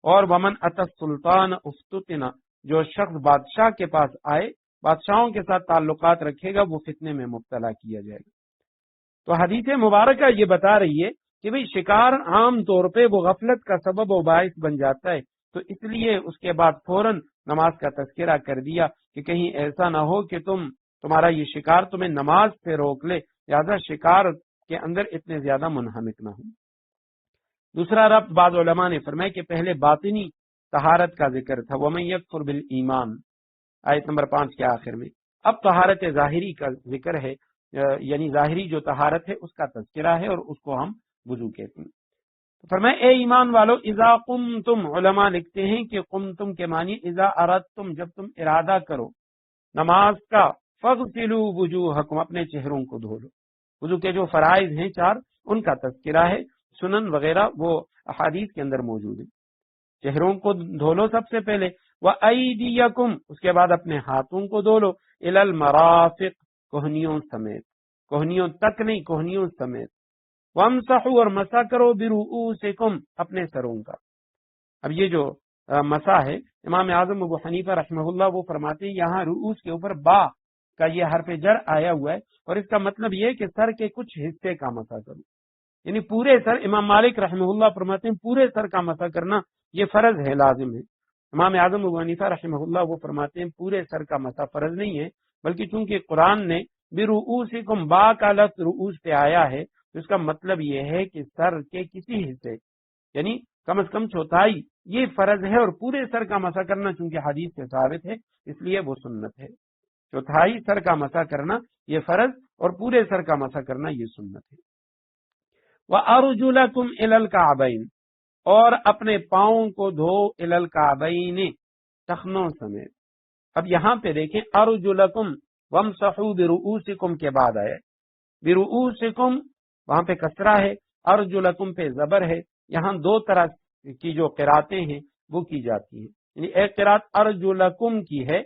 اور ومن اتی السلطان افتتنا، جو شخص بادشاہ کے پاس آئے، بادشاہوں کے ساتھ تعلقات رکھے گا، وہ فتنے میں مبتلا کیا جائے گا۔ تو حدیث مبارکہ یہ بتا رہی ہے کہ بھئی شکار عام طور پہ وہ غفلت کا سبب و باعث بن جاتا ہے، تو اس لیے اس کے بعد فوراً نماز کا تذکرہ کر دیا کہ کہیں ایسا نہ ہو کہ تمہارا یہ شکار تمہیں نماز سے روک لے، لہذا شکار کے اندر اتنے زیادہ منہمک نہ ہو۔ دوسرا ربط بعض علماء نے فرمایا کہ پہلے باطنی طہارت کا ذکر تھا، وَمَن يَكْفُرْ بِالْإِيمَانِ، آیت نمبر 5 کے آخر میں۔ اب طہارت ظاہری کا ذکر ہے، یعنی ظاہری جو طہارت ہے اس کا تذکرہ ہے، اور اس کو ہم وضو کہتے ہیں۔ تو فرمایا اے ایمان والو، اذا قمتم، علماء لکھتے ہیں کہ قمتم کے معنی اذا اردتم، جب تم ارادہ کرو نماز کا، فاغسلوا وجوہکم، اپنے چہروں کو دھو لو۔ وضو کے جو فرائض ہیں 4 ان کا تذکرہ ہے، سنن وغیرہ وہ احادیث کے اندر موجود ہیں۔ چہروں کو دھو لو سب سے پہلے، وَأَيْدِيَكُمْ، اس کے بعد اپنے ہاتھوں کو دھو لو، إِلَى الْمَرَافِقِ، کوہنیوں سمیت، کوہنیوں تک نہیں، کوہنیوں سمیت، وَامْسَحُوا، اور مسح کرو، بِرُؤُوسِكُمْ، اپنے سروں کا۔ اب یہ جو مسح ہے، امام اعظم ابو حنیفہ رحمہ اللہ وہ فرماتے ہیں یہاں رؤوس کے اوپر با کا یہ حرف جر آیا ہوا ہے، اور اس کا مطلب یہ ہے کہ سر کے کچھ حصے کا مسح کرو، یعنی پورے سر۔ امام مالک رحمہ اللہ فرماتے ہیں پورے سر کا مسح کرنا یہ فرض ہے، لازم ہے۔ امام اعظم ابو حنیفہ رحمہ اللہ وہ فرماتے ہیں پورے سر کا مسح فرض نہیں ہے، بلکہ چونکہ قرآن نے برؤوسکم، با کا لفظ رؤوس پہ آیا ہے، تو اس کا مطلب یہ ہے کہ سر کے کسی حصے، یعنی کم از کم چوتھائی، یہ فرض ہے، اور پورے سر کا مسح کرنا چونکہ حدیث سے ثابت ہے اس لیے وہ سنت ہے۔ چوتھائی سر کا مسح کرنا یہ فرض، اور پورے سر کا مسح کرنا یہ سنت ہے۔ وَأَرْجُلَكُمْ إِلَى الْكَعْبَيْنِ، اور اپنے پاؤں کو دھو، إِلَى الْكَعْبَيْنِ، ٹخنوں سمیت۔ اب یہاں پہ دیکھیں أَرْجُلَكُمْ وَامْسَحُوا بِرُؤُوسِكُمْ کے بعد آیا، بِرُؤُوسِكُمْ وہاں پہ کسرہ ہے، أَرْجُلَكُمْ پہ زبر ہے۔ یہاں 2 طرح کی جو قراتیں ہیں وہ کی جاتی ہیں، یعنی ایک قرات أَرْجُلَكُمْ کی ہے،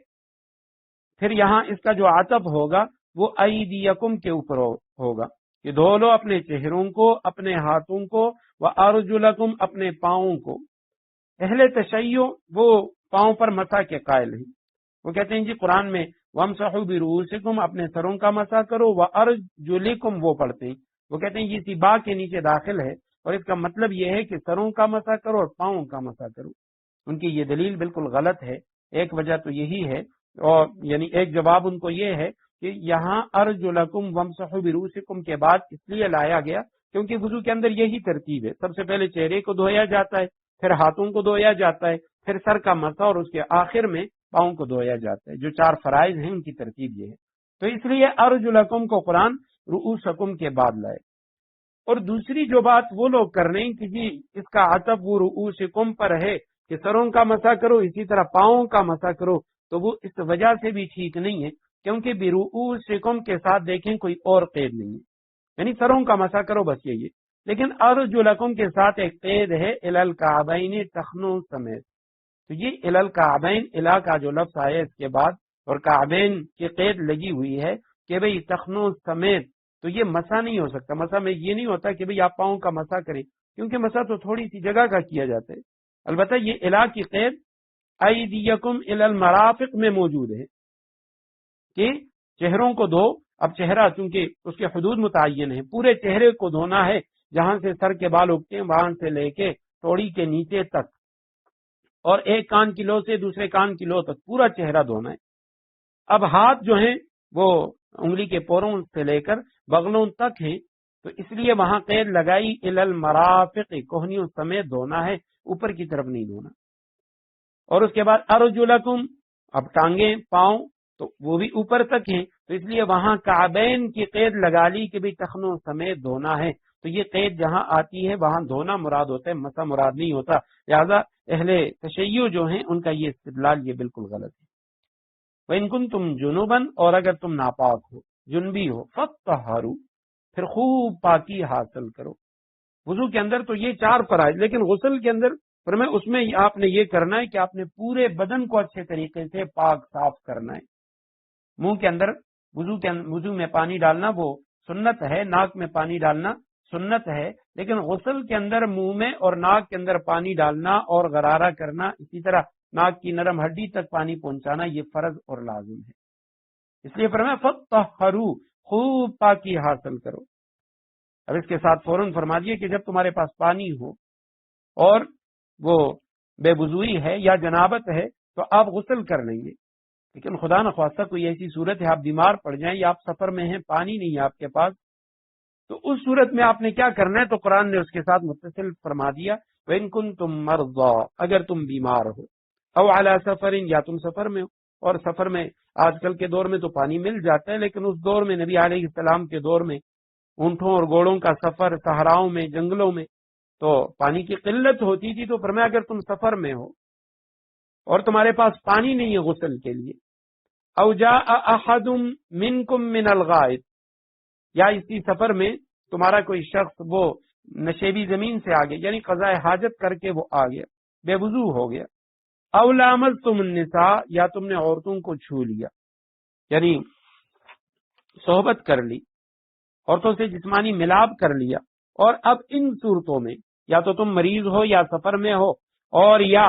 پھر یہاں اس کا جو عطف ہوگا وہ أَيْدِيَكُمْ کے اوپر ہوگا کہ دھو لو اپنے چہروں کو، اپنے ہاتھوں کو، وَأَرْجُلَكُمْ اپنے پاؤں کو۔ اہل تشیع وہ پاؤں پر مسح کے قائل ہیں، وہ کہتے ہیں جی قرآن میں وَامْسَحُوا بِرُؤُوسِكُمْ اپنے سروں کا مسح کرو، وَأَرْجُلِكُمْ وہ پڑھتے ہیں، وہ کہتے ہیں یہ اسی با کے نیچے داخل ہے، اور اس کا مطلب یہ ہے کہ سروں کا مسح کرو اور پاؤں کا مسح کرو۔ ان کی یہ دلیل بالکل غلط ہے۔ ایک وجہ تو یہی ہے، اور یعنی ایک جواب ان کو یہ ہے کہ یہاں أَرْجُلَكُمْ وَامْسَحُوا بِرُؤُوسِكُمْ کے بعد اس لیے لایا گیا کیونکہ وضو کے اندر یہی ترتیب ہے، سب سے پہلے چہرے کو دھویا جاتا ہے، پھر ہاتھوں کو دھویا جاتا ہے، پھر سر کا مسح، اور اس کے آخر میں پاؤں کو دھویا جاتا ہے۔ جو 4 فرائض ہیں ان کی ترتیب یہ ہے، تو اس لیے أَرْجُلَكُمْ کو قرآن رؤوسکم کے بعد لائے۔ اور دوسری جو بات وہ لوگ کر رہے ہیں کہ جی اس کا عطف وہ رؤوسکم پر ہے کہ سروں کا مسح کرو، اسی طرح پاؤں کا مسح کرو، تو وہ اس وجہ سے بھی ٹھیک نہیں ہے کیونکہ برؤوسکم کے ساتھ دیکھیں کوئی اور قید نہیں ہے، یعنی سروں کا مسح کرو بس یہی ہے، لیکن أرجلکم کے ساتھ ایک قید ہے إلی الکعبین، ٹخنوں سمیت۔ تو یہ إلی الکعبین، الی کا جو لفظ آیا اس کے بعد اور کعبین کی قید لگی ہوئی ہے کہ بھئی تخنوں سمیت، تو یہ مسا نہیں ہو سکتا۔ مسا میں یہ نہیں ہوتا کہ بھئی آپ پاؤں کا مسا کریں، کیونکہ مسا تو تھوڑی سی جگہ کا کیا جاتا ہے۔ البتہ یہ الہ کی قید ایدیکم الی المرافق میں موجود ہے کہ چہروں کو دھو۔ اب چہرہ چونکہ اس کے حدود متعین ہیں، پورے چہرے کو دھونا ہے، جہاں سے سر کے بال اگتے ہیں وہاں سے لے کے توڑی کے نیچے تک، اور ایک کان کی لو سے دوسرے کان کی لو تک پورا چہرہ دھونا ہے۔ اب ہاتھ جو ہیں وہ انگلی کے پوروں سے لے کر بغلوں تک ہیں، تو اس لیے وہاں قید لگائی الی المرافق، کوہنیوں سمیت دھونا ہے، اوپر کی طرف نہیں دھونا۔ اور اس کے بعد ارجلکم، اب ٹانگیں پاؤں تو وہ بھی اوپر تک ہیں، تو اس لیے وہاں کعبین کی قید لگا لی کہ بھی ٹخنوں سمیت دھونا ہے۔ تو یہ قید جہاں آتی ہے وہاں دھونا مراد ہوتا ہے، مسا مراد نہیں ہوتا، لہذا اہل تشیع جو ہیں ان کا یہ استدلال یہ بالکل غلط ہے۔ وَإِن كُنتُمْ جُنُبًا، اور اگر تم ناپاک ہو، جنبی ہو، فَطَّهَّرُوا، پھر خوب پاکی حاصل کرو۔ وضو کے اندر تو یہ 4 فرائض، لیکن غسل کے اندر فرمایا اس میں آپ نے یہ کرنا ہے کہ آپ نے پورے بدن کو اچھے طریقے سے پاک صاف کرنا ہے۔ منہ کے اندر وضو میں پانی ڈالنا وہ سنت ہے، ناک میں پانی ڈالنا سنت ہے، لیکن غسل کے اندر منہ میں اور ناک کے اندر پانی ڈالنا اور غرارہ کرنا، اسی طرح ناک کی نرم ہڈی تک پانی پہنچانا، یہ فرض اور لازم ہے۔ اس لیے فرمایا فَطَّهَّرُوا، خوب پاکی حاصل کرو۔ اب اس کے ساتھ فوراً فرما دیے کہ جب تمہارے پاس پانی ہو اور وہ بے وضوئی ہے یا جنابت ہے تو آپ غسل کر لیں گے، لیکن خدا نخواستہ کوئی ایسی صورت ہے آپ بیمار پڑ جائیں یا آپ سفر میں ہیں، پانی نہیں ہے آپ کے پاس، تو اس صورت میں آپ نے کیا کرنا ہے؟ تو قرآن نے اس کے ساتھ متصل فرما دیا وَإِن كُنتُم مَرْضَىٰ، اگر تم بیمار ہو، او علی سفر، یا تم سفر میں ہو۔ اور سفر میں آج کل کے دور میں تو پانی مل جاتا ہے، لیکن اس دور میں نبی علیہ السلام کے دور میں اونٹوں اور گھوڑوں کا سفر، صحراؤں میں، جنگلوں میں تو پانی کی قلت ہوتی تھی، تو فرمایا اگر تم سفر میں ہو اور تمہارے پاس پانی نہیں ہے غسل کے لیے، او جاء احد منکم من الغائط، یا اسی سفر میں تمہارا کوئی شخص وہ نشیبی زمین سے آ گیا، یعنی قضاء حاجت کر کے وہ آ گیا، بے وضو ہو گیا، او لامستم النساء، یا تم نے عورتوں کو چھو لیا، یعنی صحبت کر لی، عورتوں سے جسمانی ملاپ کر لیا، اور اب ان صورتوں میں یا تو تم مریض ہو یا سفر میں ہو، اور یا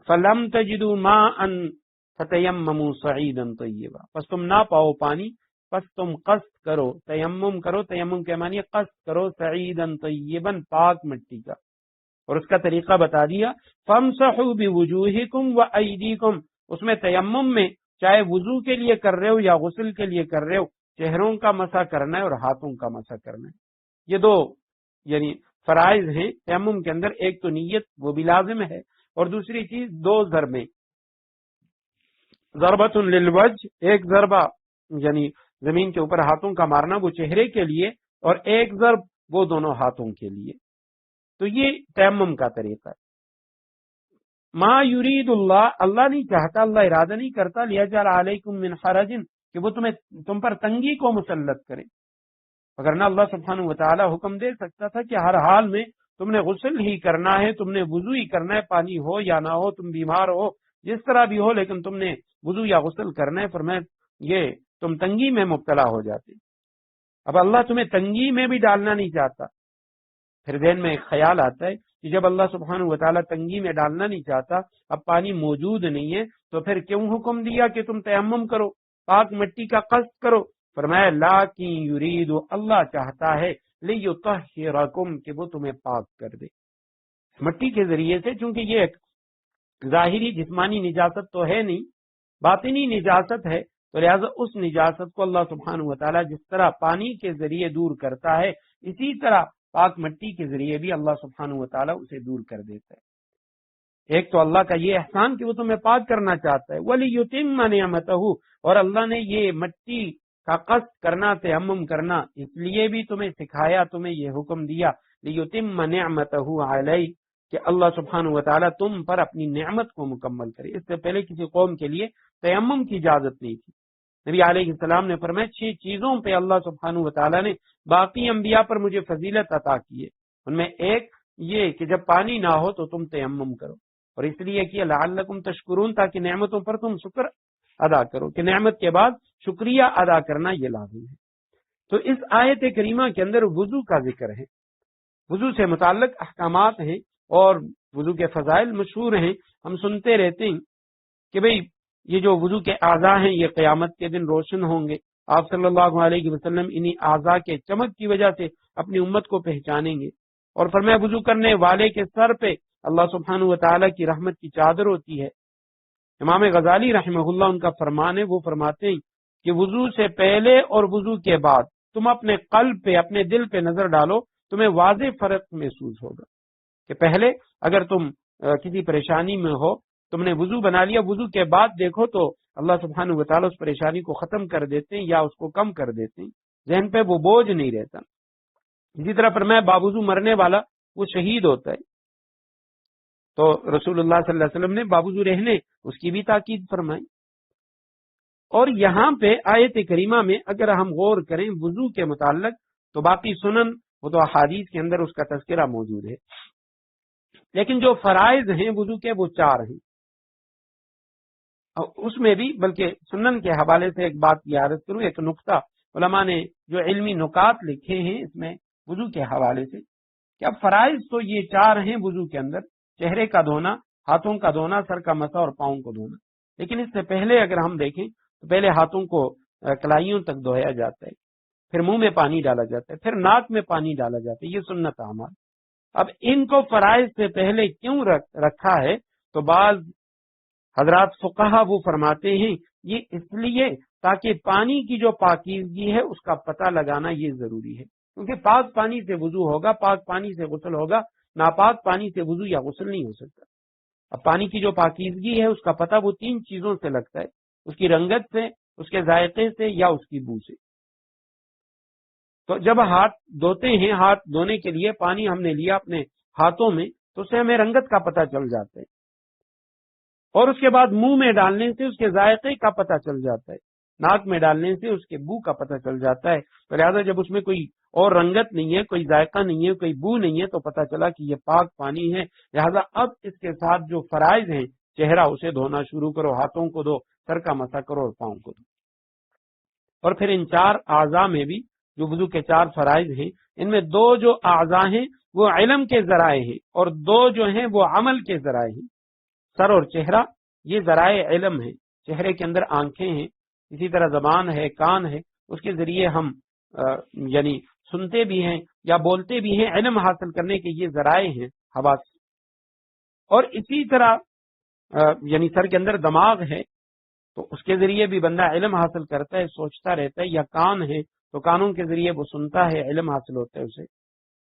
فلم تجدوا ماء فتیمموا صعیدا طیبا، پس تم نہ پاؤ پانی، پس تم قصد کرو، تیمم کرو، تیمم کے معنی قصد کرو صعیدا طیبا، پاک مٹی کا، اور اس کا طریقہ بتا دیا فامسحوا بوجوہکم وایدیکم، اس میں تیمم میں چاہے وضو کے لیے کر رہے ہو یا غسل کے لیے کر رہے ہو، چہروں کا مسح کرنا ہے اور ہاتھوں کا مسح کرنا ہے۔ یہ دو یعنی فرائض ہیں تیمم کے اندر، ایک تو نیت وہ بھی لازم ہے، اور دوسری چیز 2 ضربیں، ضربۃ للوجہ، ایک ضربہ یعنی زمین کے اوپر ہاتھوں کا مارنا وہ چہرے کے لیے، اور ایک ضرب وہ دونوں ہاتھوں کے لیے، تو یہ تیمم کا طریقہ ہے۔ ما یرید اللہ، اللہ نہیں چاہتا، اللہ ارادہ نہیں کرتا لیجعل علیکم من حرج، کہ وہ تم پر تنگی کو مسلط کرے، اگر نہ اللہ سبحانہ وتعالی حکم دے سکتا تھا کہ ہر حال میں تم نے غسل ہی کرنا ہے، تم نے وضو ہی کرنا ہے، پانی ہو یا نہ ہو، تم بیمار ہو، جس طرح بھی ہو، لیکن تم نے وضو یا غسل کرنا ہے، فرمایا یہ تم تنگی میں مبتلا ہو جاتے۔ اب اللہ تمہیں تنگی میں بھی ڈالنا نہیں چاہتا، پھر ذہن میں ایک خیال آتا ہے کہ جب اللہ سبحانہ وتعالی تنگی میں ڈالنا نہیں چاہتا، اب پانی موجود نہیں ہے، تو پھر کیوں حکم دیا کہ تم تیمم کرو، پاک مٹی کا قصد کرو؟ فرمایا لاکن یرید، اللہ چاہتا ہے لیطہرکم، کہ وہ تمہیں پاک کر دے مٹی کے ذریعے سے، چونکہ یہ ایک ظاہری جسمانی نجاست تو ہے نہیں، باطنی نجاست ہے، تو لہذا اس نجاست کو اللہ سبحانہ وتعالی جس طرح پانی کے ذریعے دور کرتا ہے، اسی طرح پاک مٹی کے ذریعے بھی اللہ سبحانہ وتعالی اسے دور کر دیتا ہے۔ ایک تو اللہ کا یہ احسان کہ وہ تمہیں پاک کرنا چاہتا ہے، وَلِيُتِمَّ نِعْمَتَهُ، اور اللہ نے یہ مٹی کا قصد کرنا، تیمم کرنا، اس لیے بھی تمہیں سکھایا، تمہیں یہ حکم دیا لِيُتِمَّ نِعْمَتَهُ عَلَيْكَ، کہ اللہ سبحانہ وتعالی تم پر اپنی نعمت کو مکمل کرے۔ اس سے پہلے کسی قوم کے لیے تیمم کی اجازت نہیں تھی۔ نبی علیہ السلام نے فرمایا 6 چیزوں پہ اللہ سبحانہ وتعالی نے باقی انبیاء پر مجھے فضیلت عطا کی ہے، ان میں ایک یہ کہ جب پانی نہ ہو تو تم تیمم کرو، اور اس لیے کہ لعلکم تشکرون، تاکہ نعمتوں پر تم شکر ادا کرو، کہ نعمت کے بعد شکریہ ادا کرنا یہ لازم ہے۔ تو اس آیت کریمہ کے اندر وضو کا ذکر ہے، وضو سے متعلق احکامات ہیں اور وضو کے فضائل مشہور ہیں، ہم سنتے رہتے ہیں کہ بھئی یہ جو وضو کے اعضاء ہیں یہ قیامت کے دن روشن ہوں گے، آپ صلی اللہ علیہ وسلم انہی اعضاء کے چمک کی وجہ سے اپنی امت کو پہچانیں گے، اور فرمایا وضو کرنے والے کے سر پہ اللہ سبحانہ و تعالیٰ کی رحمت کی چادر ہوتی ہے۔ امام غزالی رحمہ اللہ ان کا فرمان ہے، وہ فرماتے ہیں کہ وضو سے پہلے اور وضو کے بعد تم اپنے قلب پہ، اپنے دل پہ نظر ڈالو، تمہیں واضح فرق محسوس ہوگا کہ پہلے اگر تم کسی پریشانی میں ہو، تم نے وضو بنا لیا، وضو کے بعد دیکھو تو اللہ سبحانہ و تعالیٰ اس پریشانی کو ختم کر دیتے ہیں یا اس کو کم کر دیتے ہیں، ذہن پہ وہ بوجھ نہیں رہتا۔ اسی طرح فرمایا باوضو مرنے والا وہ شہید ہوتا ہے، تو رسول اللہ صلی اللہ علیہ وسلم نے باوضو رہنے اس کی بھی تاکید فرمائی۔ اور یہاں پہ آیت کریمہ میں اگر ہم غور کریں وضو کے متعلق تو باقی سنن وہ تو احادیث کے اندر اس کا تذکرہ موجود ہے، لیکن جو فرائض ہیں وضو کے وہ 4 ہیں، اور اس میں بھی بلکہ سنن کے حوالے سے ایک بات کی عادت کروں، ایک نقطہ علماء نے جو علمی نکات لکھے ہیں اس میں وضو کے حوالے سے، کہ اب فرائض تو یہ 4 ہیں وضو کے اندر، چہرے کا دھونا، ہاتھوں کا دھونا، سر کا مسح اور پاؤں کو دھونا، لیکن اس سے پہلے اگر ہم دیکھیں تو پہلے ہاتھوں کو کلائیوں تک دھویا جاتا ہے، پھر منہ میں پانی ڈالا جاتا ہے، پھر ناک میں پانی ڈالا جاتا ہے، یہ سنت اعمال۔ اب ان کو فرائض سے پہلے کیوں رکھا ہے؟ تو بعض حضرات فقہا وہ فرماتے ہیں یہ اس لیے تاکہ پانی کی جو پاکیزگی ہے اس کا پتہ لگانا یہ ضروری ہے، کیونکہ پاک پانی سے وضو ہوگا، پاک پانی سے غسل ہوگا، ناپاک پانی سے وضو یا غسل نہیں ہو سکتا۔ اب پانی کی جو پاکیزگی ہے اس کا پتہ وہ 3 چیزوں سے لگتا ہے، اس کی رنگت سے، اس کے ذائقے سے یا اس کی بو سے۔ تو جب ہاتھ دھوتے ہیں، ہاتھ دھونے کے لیے پانی ہم نے لیا اپنے ہاتھوں میں تو اس سے ہمیں رنگت کا پتہ چل جاتا ہے، اور اس کے بعد منہ میں ڈالنے سے اس کے ذائقے کا پتہ چل جاتا ہے، ناک میں ڈالنے سے اس کے بو کا پتہ چل جاتا ہے۔ تو لہٰذا جب اس میں کوئی اور رنگت نہیں ہے، کوئی ذائقہ نہیں ہے، کوئی بو نہیں ہے تو پتہ چلا کہ یہ پاک پانی ہے، لہٰذا اب اس کے ساتھ جو فرائض ہیں، چہرہ اسے دھونا شروع کرو، ہاتھوں کو دھو، سر کا مسح کرو اور پاؤں کو دھو۔ اور پھر ان 4 اعضاء میں بھی جو وضو کے 4 فرائض ہیں، ان میں 2 جو اعضاء ہیں وہ علم کے ذرائع ہیں اور 2 جو ہیں وہ عمل کے ذرائع ہیں۔ سر اور چہرہ یہ ذرائع علم ہیں، چہرے کے اندر آنکھیں ہیں، اسی طرح زبان ہے، کان ہے، اس کے ذریعے ہم یعنی سنتے بھی ہیں یا بولتے بھی ہیں، علم حاصل کرنے کے یہ ذرائع ہیں حواس۔ اور اسی طرح یعنی سر کے اندر دماغ ہے تو اس کے ذریعے بھی بندہ علم حاصل کرتا ہے، سوچتا رہتا ہے، یا کان ہے تو کانوں کے ذریعے وہ سنتا ہے، علم حاصل ہوتا ہے اسے۔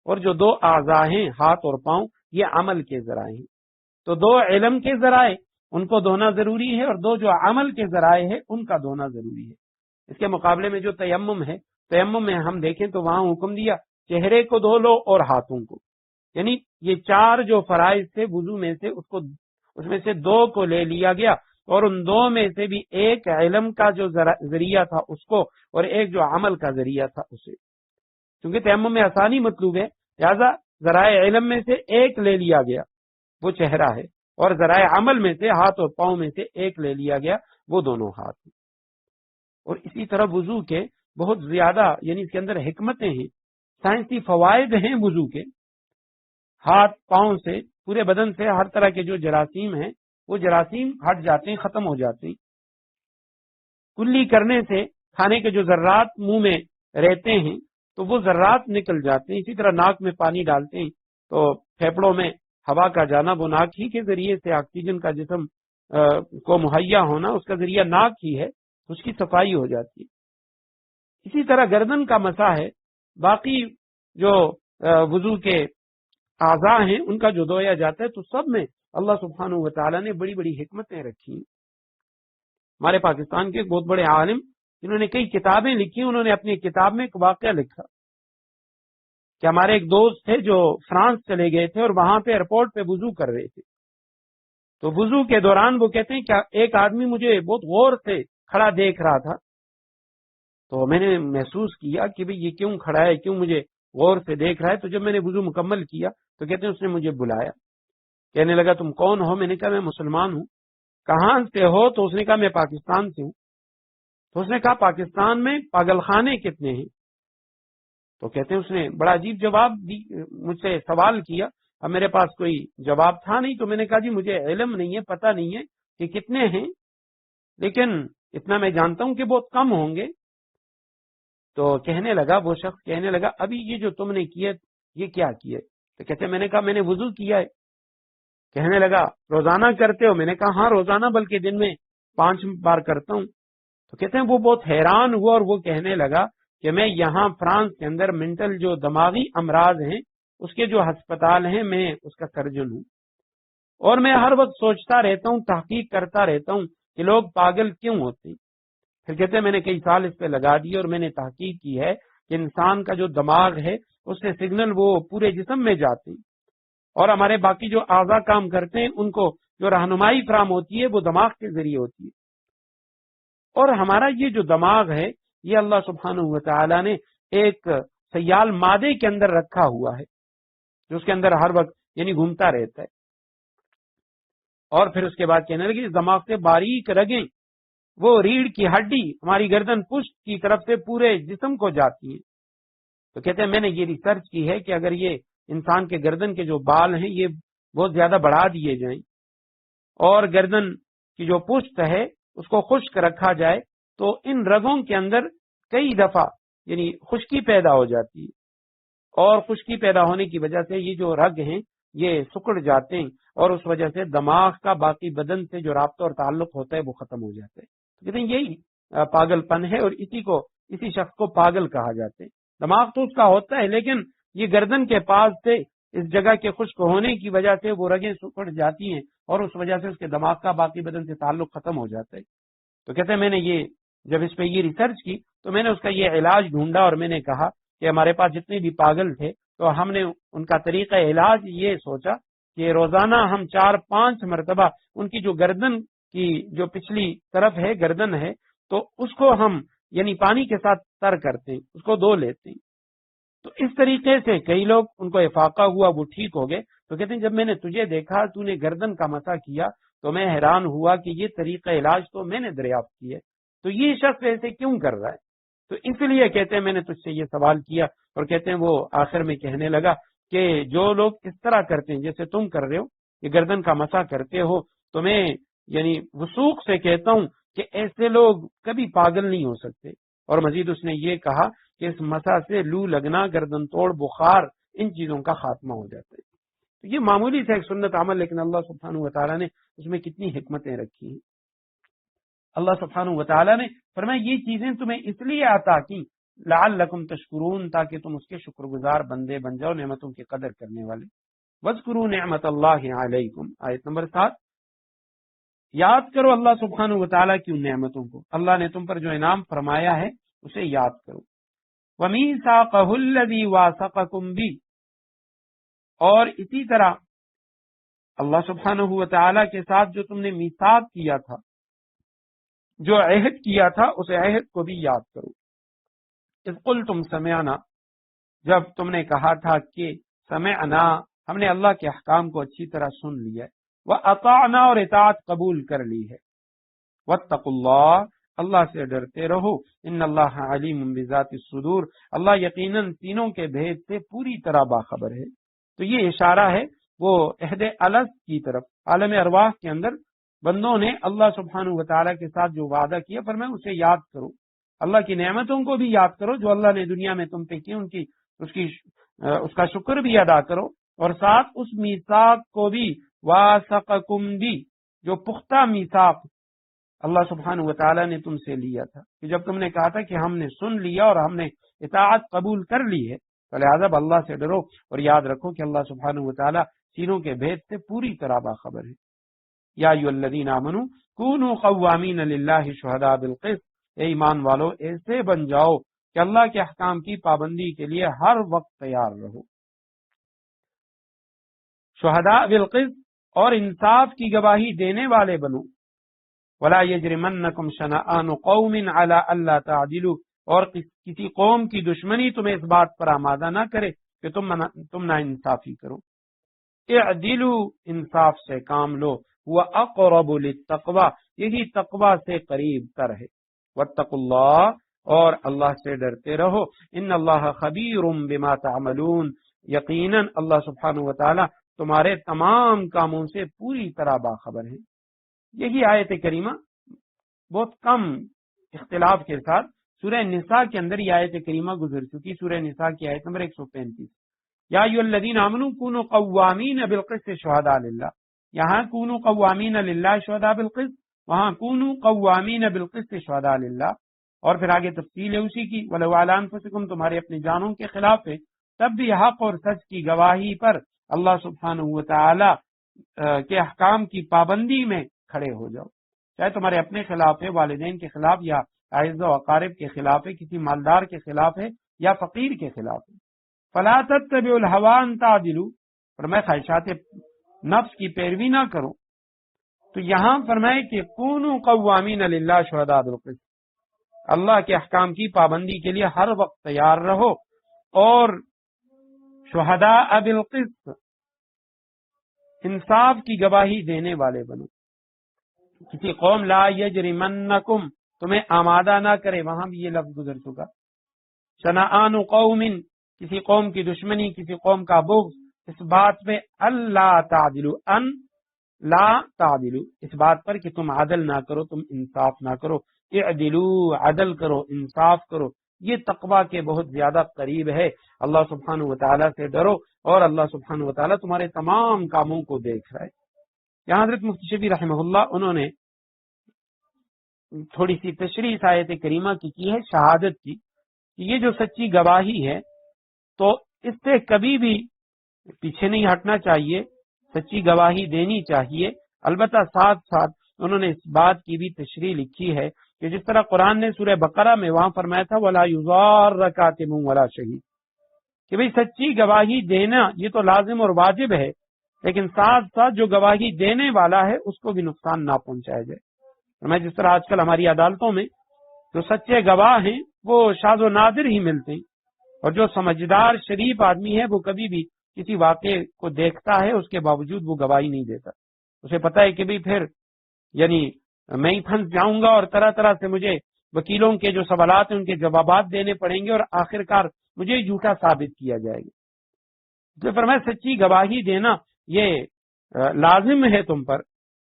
اور جو 2 اعضاء ہیں ہاتھ اور پاؤں یہ عمل کے ذرائع ہیں، تو 2 علم کے ذرائع ان کو دھونا ضروری ہے اور 2 جو عمل کے ذرائع ہے ان کا دھونا ضروری ہے۔ اس کے مقابلے میں جو تیمم ہے، تیمم میں ہم دیکھیں تو وہاں حکم دیا چہرے کو دھو لو اور ہاتھوں کو، یعنی یہ 4 جو فرائض تھے وضو میں سے اس میں سے 2 کو لے لیا گیا، اور ان 2 میں سے بھی ایک علم کا جو ذریعہ تھا اس کو اور ایک جو عمل کا ذریعہ تھا اسے، کیونکہ تیمم میں آسانی مطلوب ہے، لہذا ذرائع علم میں سے ایک لے لیا گیا وہ چہرہ ہے، اور ذرائع عمل میں سے ہاتھ اور پاؤں میں سے ایک لے لیا گیا وہ دونوں ہاتھ ہیں۔ اور اسی طرح وضو کے بہت زیادہ یعنی اس کے اندر حکمتیں ہیں، سائنسی فوائد ہیں وضو کے۔ ہاتھ پاؤں سے، پورے بدن سے ہر طرح کے جو جراثیم ہیں وہ جراثیم ہٹ جاتے ہیں، ختم ہو جاتے ہیں۔ کلی کرنے سے کھانے کے جو ذرات منہ میں رہتے ہیں تو وہ ذرات نکل جاتے ہیں۔ اسی طرح ناک میں پانی ڈالتے ہیں تو پھیپڑوں میں ہوا کا جانا وہ ناک ہی کے ذریعے سے، آکسیجن کا جسم کو مہیا ہونا اس کا ذریعہ ناک ہی ہے، اس کی صفائی ہو جاتی ہے۔ اسی طرح گردن کا مسح ہے، باقی جو وضو کے اعضاء ہیں ان کا جو دھویا جاتا ہے، تو سب میں اللہ سبحانہ و تعالیٰ نے بڑی بڑی حکمتیں رکھی ہیں۔ ہمارے پاکستان کے بہت بڑے عالم جنہوں نے کئی کتابیں لکھی، انہوں نے اپنی کتاب میں ایک واقعہ لکھا کہ ہمارے ایک دوست تھے جو فرانس چلے گئے تھے اور وہاں پہ ایئرپورٹ پہ وضو کر رہے تھے، تو وضو کے دوران وہ کہتے ہیں کہ ایک آدمی مجھے بہت غور سے کھڑا دیکھ رہا تھا، تو میں نے محسوس کیا کہ بھئی یہ کیوں کھڑا ہے، کیوں مجھے غور سے دیکھ رہا ہے۔ تو جب میں نے وضو مکمل کیا تو کہتے ہیں اس نے مجھے بلایا، کہنے لگا تم کون ہو؟ میں نے کہا میں مسلمان ہوں۔ کہاں سے ہو؟ تو اس نے کہا میں پاکستان سے ہوں۔ تو اس نے کہا پاکستان میں پاگل خانے کتنے ہیں؟ تو کہتے ہیں اس نے بڑا عجیب جواب دی، مجھ سے سوال کیا، اب میرے پاس کوئی جواب تھا نہیں، تو میں نے کہا جی مجھے علم نہیں ہے، پتہ نہیں ہے کہ کتنے ہیں، لیکن اتنا میں جانتا ہوں کہ بہت کم ہوں گے۔ تو کہنے لگا، وہ شخص کہنے لگا ابھی یہ جو تم نے کیا یہ کیا کیا؟ تو کہتے ہیں میں نے کہا میں نے وضو کیا ہے۔ کہنے لگا روزانہ کرتے ہو؟ میں نے کہا ہاں روزانہ، بلکہ دن میں 5 بار کرتا ہوں۔ تو کہتے ہیں وہ بہت حیران ہوا اور وہ کہنے لگا کہ میں یہاں فرانس کے اندر مینٹل جو دماغی امراض ہیں اس کے جو ہسپتال ہیں میں اس کا سرجن ہوں، اور میں ہر وقت سوچتا رہتا ہوں، تحقیق کرتا رہتا ہوں کہ لوگ پاگل کیوں ہوتے ہیں۔ پھر کہتے ہیں میں نے کئی سال اس پہ لگا دی اور میں نے تحقیق کی ہے کہ انسان کا جو دماغ ہے اس سے سگنل وہ پورے جسم میں جاتے ہیں، اور ہمارے باقی جو اعضاء کام کرتے ہیں ان کو جو رہنمائی فراہم ہوتی ہے وہ دماغ کے ذریعے ہوتی ہے، اور ہمارا یہ جو دماغ ہے یہ اللہ سبحانہ و تعالی نے ایک سیال مادے کے اندر رکھا ہوا ہے جو اس کے اندر ہر وقت یعنی گھومتا رہتا ہے۔ اور پھر اس کے بعد کہنے لگے دماغ سے باریک رگیں وہ ریڑھ کی ہڈی ہماری گردن پشت کی طرف سے پورے جسم کو جاتی ہیں۔ تو کہتے ہیں میں نے یہ ریسرچ کی ہے کہ اگر یہ انسان کے گردن کے جو بال ہیں یہ بہت زیادہ بڑھا دیے جائیں اور گردن کی جو پشت ہے اس کو خشک رکھا جائے تو ان رگوں کے اندر کئی دفعہ یعنی خشکی پیدا ہو جاتی ہے، اور خشکی پیدا ہونے کی وجہ سے یہ جو رگ ہیں یہ سکڑ جاتے ہیں، اور اس وجہ سے دماغ کا باقی بدن سے جو رابطہ اور تعلق ہوتا ہے وہ ختم ہو جاتا ہے۔ کہتے ہیں یہی پاگل پن ہے، اور اسی شخص کو پاگل کہا جاتا ہے۔ دماغ تو اس کا ہوتا ہے لیکن یہ گردن کے پاس سے اس جگہ کے خشک ہونے کی وجہ سے وہ رگیں سکڑ جاتی ہیں، اور اس وجہ سے اس کے دماغ کا باقی بدن سے تعلق ختم ہو جاتا ہے۔ تو کہتے ہیں میں نے جب اس پہ یہ ریسرچ کی تو میں نے اس کا یہ علاج ڈھونڈا، اور میں نے کہا کہ ہمارے پاس جتنے بھی پاگل تھے تو ہم نے ان کا طریقہ علاج یہ سوچا کہ روزانہ ہم 4-5 مرتبہ ان کی جو گردن کی جو پچھلی طرف ہے گردن ہے تو اس کو ہم یعنی پانی کے ساتھ تر کرتے ہیں، اس کو دھو لیتے ہیں۔ تو اس طریقے سے کئی لوگ ان کو افاقہ ہوا، وہ ٹھیک ہو گئے۔ تو کہتے ہیں جب میں نے تجھے دیکھا تو نے گردن کا مسح کیا تو میں حیران ہوا کہ یہ طریقہ علاج تو میں نے دریافت کی ہے، تو یہ شخص ایسے کیوں کر رہا ہے؟ تو اس لیے کہتے ہیں میں نے تجھ سے یہ سوال کیا، اور کہتے ہیں وہ آخر میں کہنے لگا کہ جو لوگ اس طرح کرتے ہیں جیسے تم کر رہے ہو، یہ گردن کا مسح کرتے ہو، تو میں یعنی وثوق سے کہتا ہوں کہ ایسے لوگ کبھی پاگل نہیں ہو سکتے۔ اور مزید اس نے یہ کہا کہ اس مسح سے لو لگنا، گردن توڑ، بخار، ان چیزوں کا خاتمہ ہو جاتا ہے۔ تو یہ معمولی سے ایک سنت عمل، لیکن اللہ سبحانہ و تعالیٰ نے اس میں کتنی حکمتیں رکھی ہیں۔ اللہ سبحانہ و تعالیٰ نے فرمایا یہ چیزیں تمہیں اس لیے عطا کی لعلکم تشکرون، تاکہ تم اس کے شکر گزار بندے بن جاؤ، نعمتوں کی قدر کرنے والے۔ وَاذْكُرُوا نِعْمَتَ اللَّهِ عَلَيْكُمْ، آیت نمبر 7، یاد کرو اللہ سبحانہ و تعالیٰ کی ان نعمتوں کو، اللہ نے تم پر جو انعام فرمایا ہے اسے یاد کرو۔ وَمِيثَاقَهُ الَّذِي وَاثَقَكُم بِهِ، اور اسی طرح اللہ سبحانہ و تعالیٰ کے ساتھ جو تم نے میثاق کیا تھا، جو عہد کیا تھا، اس عہد کو بھی یاد کرو۔ اذ قلتم سمعنا، جب تم نے کہا تھا کہ سمعنا، ہم نے اللہ کے احکام کو اچھی طرح سن لیا ہے، وَأَطَعْنَا، اور اطاعت قبول کر لی ہے، وَاتَّقُوا اللَّهَ، اللہ سے ڈرتے رہو، ان اللہ علیم بذات الصدور، اللہ یقیناً سینوں کے بھید سے پوری طرح باخبر ہے۔ تو یہ اشارہ ہے وہ عہد الست کی طرف، عالم ارواح کے اندر بندوں نے اللہ سبحانہ و تعالیٰ کے ساتھ جو وعدہ کیا، فرمایا اسے یاد کرو، اللہ کی نعمتوں کو بھی یاد کرو جو اللہ نے دنیا میں تم پہ کی، اس کا شکر بھی ادا کرو، اور ساتھ اس میثاق کو بھی، واسقکم بھی، جو پختہ میثاق اللہ سبحانہ و تعالیٰ نے تم سے لیا تھا، کہ جب تم نے کہا تھا کہ ہم نے سن لیا اور ہم نے اطاعت قبول کر لی ہے، تو لہذا اللہ سے ڈرو اور یاد رکھو کہ اللہ سبحانہ و تعالیٰ سینوں کے بھید سے پوری طرح باخبر ہے۔ یا ایھا الذین آمنوا کونوا قوامین للہ شہداء بالقسط، اے ایمان والو ایسے بن جاؤ کہ اللہ کے احکام کی پابندی کے لیے ہر وقت تیار رہو، شہداء بالقسط، اور انصاف کی گواہی دینے والے بنو، ولا یجرمنکم شنآن قوم علی الا تعدلوا، اور کسی قوم کی دشمنی تمہیں اس بات پر آمادہ نہ کرے کہ تم نا انصافی کرو، اعدلوا، انصاف سے کام لو، وہ اقرب للتقوی، یہی تقوی سے قریب تر ہے۔ واتقوا اللہ، اور اللہ سے ڈرتے رہو، ان اللہ خبیر بما تعملون، یقیناً اللہ سبحانہ و تعالی تمہارے تمام کاموں سے پوری طرح باخبر ہے۔ یہی آیت کریمہ بہت کم اختلاف کے ساتھ سورہ نساء کے اندر یہ آیت کریمہ گزر چکی، سورہ نساء کی آیت نمبر 135، یا ایھا الذین آمنوا کونوا قوامین بالقسط شہداء للہ، یہاں کونوا قوامین للہ شہداء بالقسط، وہاں کونوا قوامین بالقسط شہداء للہ، اور پھر آگے تفصیل ہے اسی کی، وَلَوْ عَلَىٰ أَنفُسِكُمْ، تمہارے اپنے جانوں کے خلاف ہے، تب بھی حق اور سچ کی گواہی پر اللہ سبحانہ و تعالی کے احکام کی پابندی میں کھڑے ہو جاؤ، چاہے تمہارے اپنے خلاف ہے، والدین کے خلاف، یا اعزاء و اقارب کے خلاف ہے، کسی مالدار کے خلاف ہے، یا فقیر کے خلاف ہے۔ فَلَا تَتَّبِعُوا الْهَوَىٰ أَن تَعْدِلُوا، فرمایا خواہشات نفس کی پیروی نہ کرو۔ تو یہاں فرمائے کہ کونوا قوامین للہ شہداء بالقسط، اللہ کے احکام کی پابندی کے لیے ہر وقت تیار رہو، اور شہداء بالقسط، انصاف کی گواہی دینے والے بنو۔ کسی قوم لا یجرمنکم، تمہیں آمادہ نہ کرے، وہاں بھی یہ لفظ گزر چکا۔ شنآن قوم، کسی قوم کی دشمنی، کسی قوم کا بغض، اس بات پہ اللہ تعدلوا، ان لا تعدلوا، اس بات پر کہ تم عدل نہ کرو، تم انصاف نہ کرو، اعدلوا، عدل کرو، انصاف کرو، یہ تقوی کے بہت زیادہ قریب ہے۔ اللہ سبحانہ و تعالیٰ سے ڈرو، اور اللہ سبحانہ و تعالیٰ تمہارے تمام کاموں کو دیکھ رہا ہے۔ یہاں حضرت مفتی شفیع رحمہ اللہ انہوں نے تھوڑی سی تشریح اس آیت کریمہ کی ہے شہادت کی، کہ یہ جو سچی گواہی ہے تو اس سے کبھی بھی پیچھے نہیں ہٹنا چاہیے، سچی گواہی دینی چاہیے۔ البتہ ساتھ ساتھ انہوں نے اس بات کی بھی تشریح لکھی ہے کہ جس طرح قرآن نے سورہ بقرہ میں وہاں فرمایا تھا وَلَا يُضَارَّ كَاتِبٌ وَلَا شَهِيدٌ، کہ بھئی سچی گواہی دینا یہ تو لازم اور واجب ہے، لیکن ساتھ ساتھ جو گواہی دینے والا ہے اس کو بھی نقصان نہ پہنچایا جائے۔ میں جس طرح آج کل ہماری عدالتوں میں جو سچے گواہ ہیں وہ شاذ و نادر ہی ملتے ہیں، اور جو سمجھدار شریف آدمی ہے وہ کبھی بھی کسی واقعے کو دیکھتا ہے، اس کے باوجود وہ گواہی نہیں دیتا، اسے پتہ ہے کہ بھی پھر یعنی میں ہی پھنس جاؤں گا، اور طرح طرح سے مجھے وکیلوں کے جو سوالات ہیں ان کے جوابات دینے پڑیں گے، اور آخر کار مجھے جھوٹا ثابت کیا جائے گا۔ تو فرمایا سچی گواہی دینا یہ لازم ہے تم پر،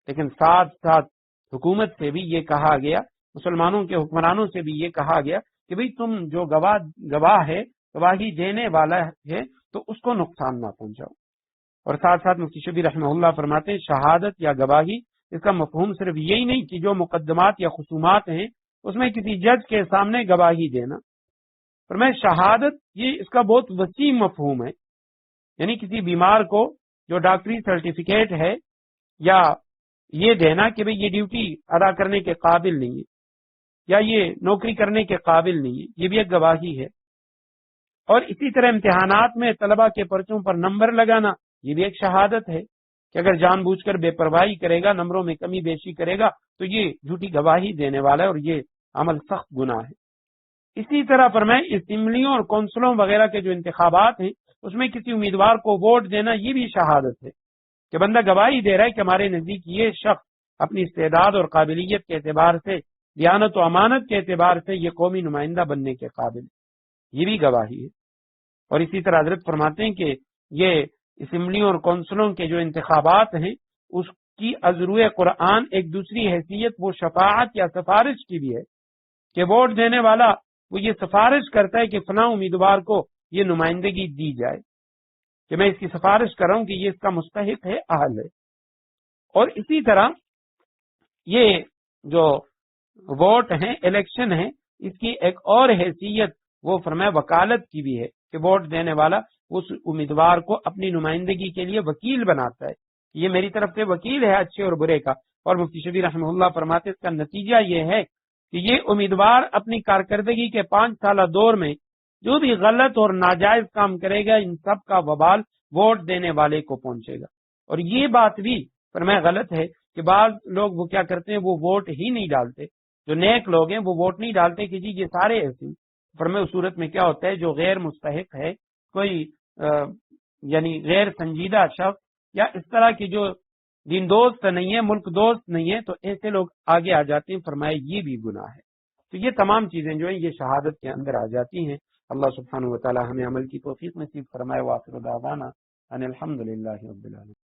لیکن ساتھ ساتھ حکومت سے بھی یہ کہا گیا، مسلمانوں کے حکمرانوں سے بھی یہ کہا گیا کہ بھئی تم جو گواہ ہے، گواہی دینے والا ہے، تو اس کو نقصان نہ پہنچاؤ۔ اور ساتھ ساتھ مفتی شفیع رحمہ اللہ فرماتے ہیں شہادت یا گواہی، اس کا مفہوم صرف یہی نہیں کہ جو مقدمات یا خصومات ہیں اس میں کسی جج کے سامنے گواہی دینا، فرمایا شہادت یہ اس کا بہت وسیع مفہوم ہے، یعنی کسی بیمار کو جو ڈاکٹری سرٹیفکیٹ ہے یا یہ دینا کہ بھئی یہ ڈیوٹی ادا کرنے کے قابل نہیں ہے، یا یہ نوکری کرنے کے قابل نہیں ہے، یہ بھی ایک گواہی ہے۔ اور اسی طرح امتحانات میں طلبہ کے پرچوں پر نمبر لگانا، یہ بھی ایک شہادت ہے کہ اگر جان بوجھ کر بے پرواہی کرے گا، نمبروں میں کمی بیشی کرے گا تو یہ جھوٹی گواہی دینے والا ہے، اور یہ عمل سخت گناہ ہے۔ اسی طرح فرمائے اسمبلیوں اور کونسلوں وغیرہ کے جو انتخابات ہیں اس میں کسی امیدوار کو ووٹ دینا، یہ بھی شہادت ہے کہ بندہ گواہی دے رہا ہے کہ ہمارے نزدیک یہ شخص اپنی استعداد اور قابلیت کے اعتبار سے، دیانت و امانت کے اعتبار سے یہ قومی نمائندہ بننے کے قابل ہے، یہ بھی گواہی ہے۔ اور اسی طرح حضرت فرماتے ہیں کہ یہ اسمبلیوں اور کونسلوں کے جو انتخابات ہیں اس کی از روئے قرآن ایک دوسری حیثیت وہ شفاعت یا سفارش کی بھی ہے، کہ ووٹ دینے والا وہ یہ سفارش کرتا ہے کہ فلاں امیدوار کو یہ نمائندگی دی جائے، کہ میں اس کی سفارش کر رہا ہوں کہ یہ اس کا مستحق ہے، اہل ہے۔ اور اسی طرح یہ جو ووٹ ہیں، الیکشن ہیں، اس کی ایک اور حیثیت وہ فرمایا وکالت کی بھی ہے، کہ ووٹ دینے والا اس امیدوار کو اپنی نمائندگی کے لیے وکیل بناتا ہے، یہ میری طرف سے وکیل ہے اچھے اور برے کا۔ اور مفتی شفیع رحمہ اللہ فرماتے اس کا نتیجہ یہ ہے کہ یہ امیدوار اپنی کارکردگی کے 5 سالہ دور میں جو بھی غلط اور ناجائز کام کرے گا ان سب کا وبال ووٹ دینے والے کو پہنچے گا۔ اور یہ بات بھی فرمایا غلط ہے کہ بعض لوگ وہ کیا کرتے ہیں، وہ ووٹ ہی نہیں ڈالتے، جو نیک لوگ ہیں وہ ووٹ نہیں ڈالتے کہ جی یہ سارے ایسے۔ فرمایا اس صورت میں کیا ہوتا ہے، جو غیر مستحق ہے، کوئی یعنی غیر سنجیدہ شخص یا اس طرح کی جو دین دوست نہیں ہے، ملک دوست نہیں ہے، تو ایسے لوگ آگے آ جاتے ہیں، فرمائے یہ بھی گناہ ہے۔ تو یہ تمام چیزیں جو ہیں یہ شہادت کے اندر آ جاتی ہیں۔ اللہ سبحانہ و تعالی ہمیں عمل کی توفیق نصیب فرمائے۔ وآخر دعوانا ان الحمد للہ رب العالمین۔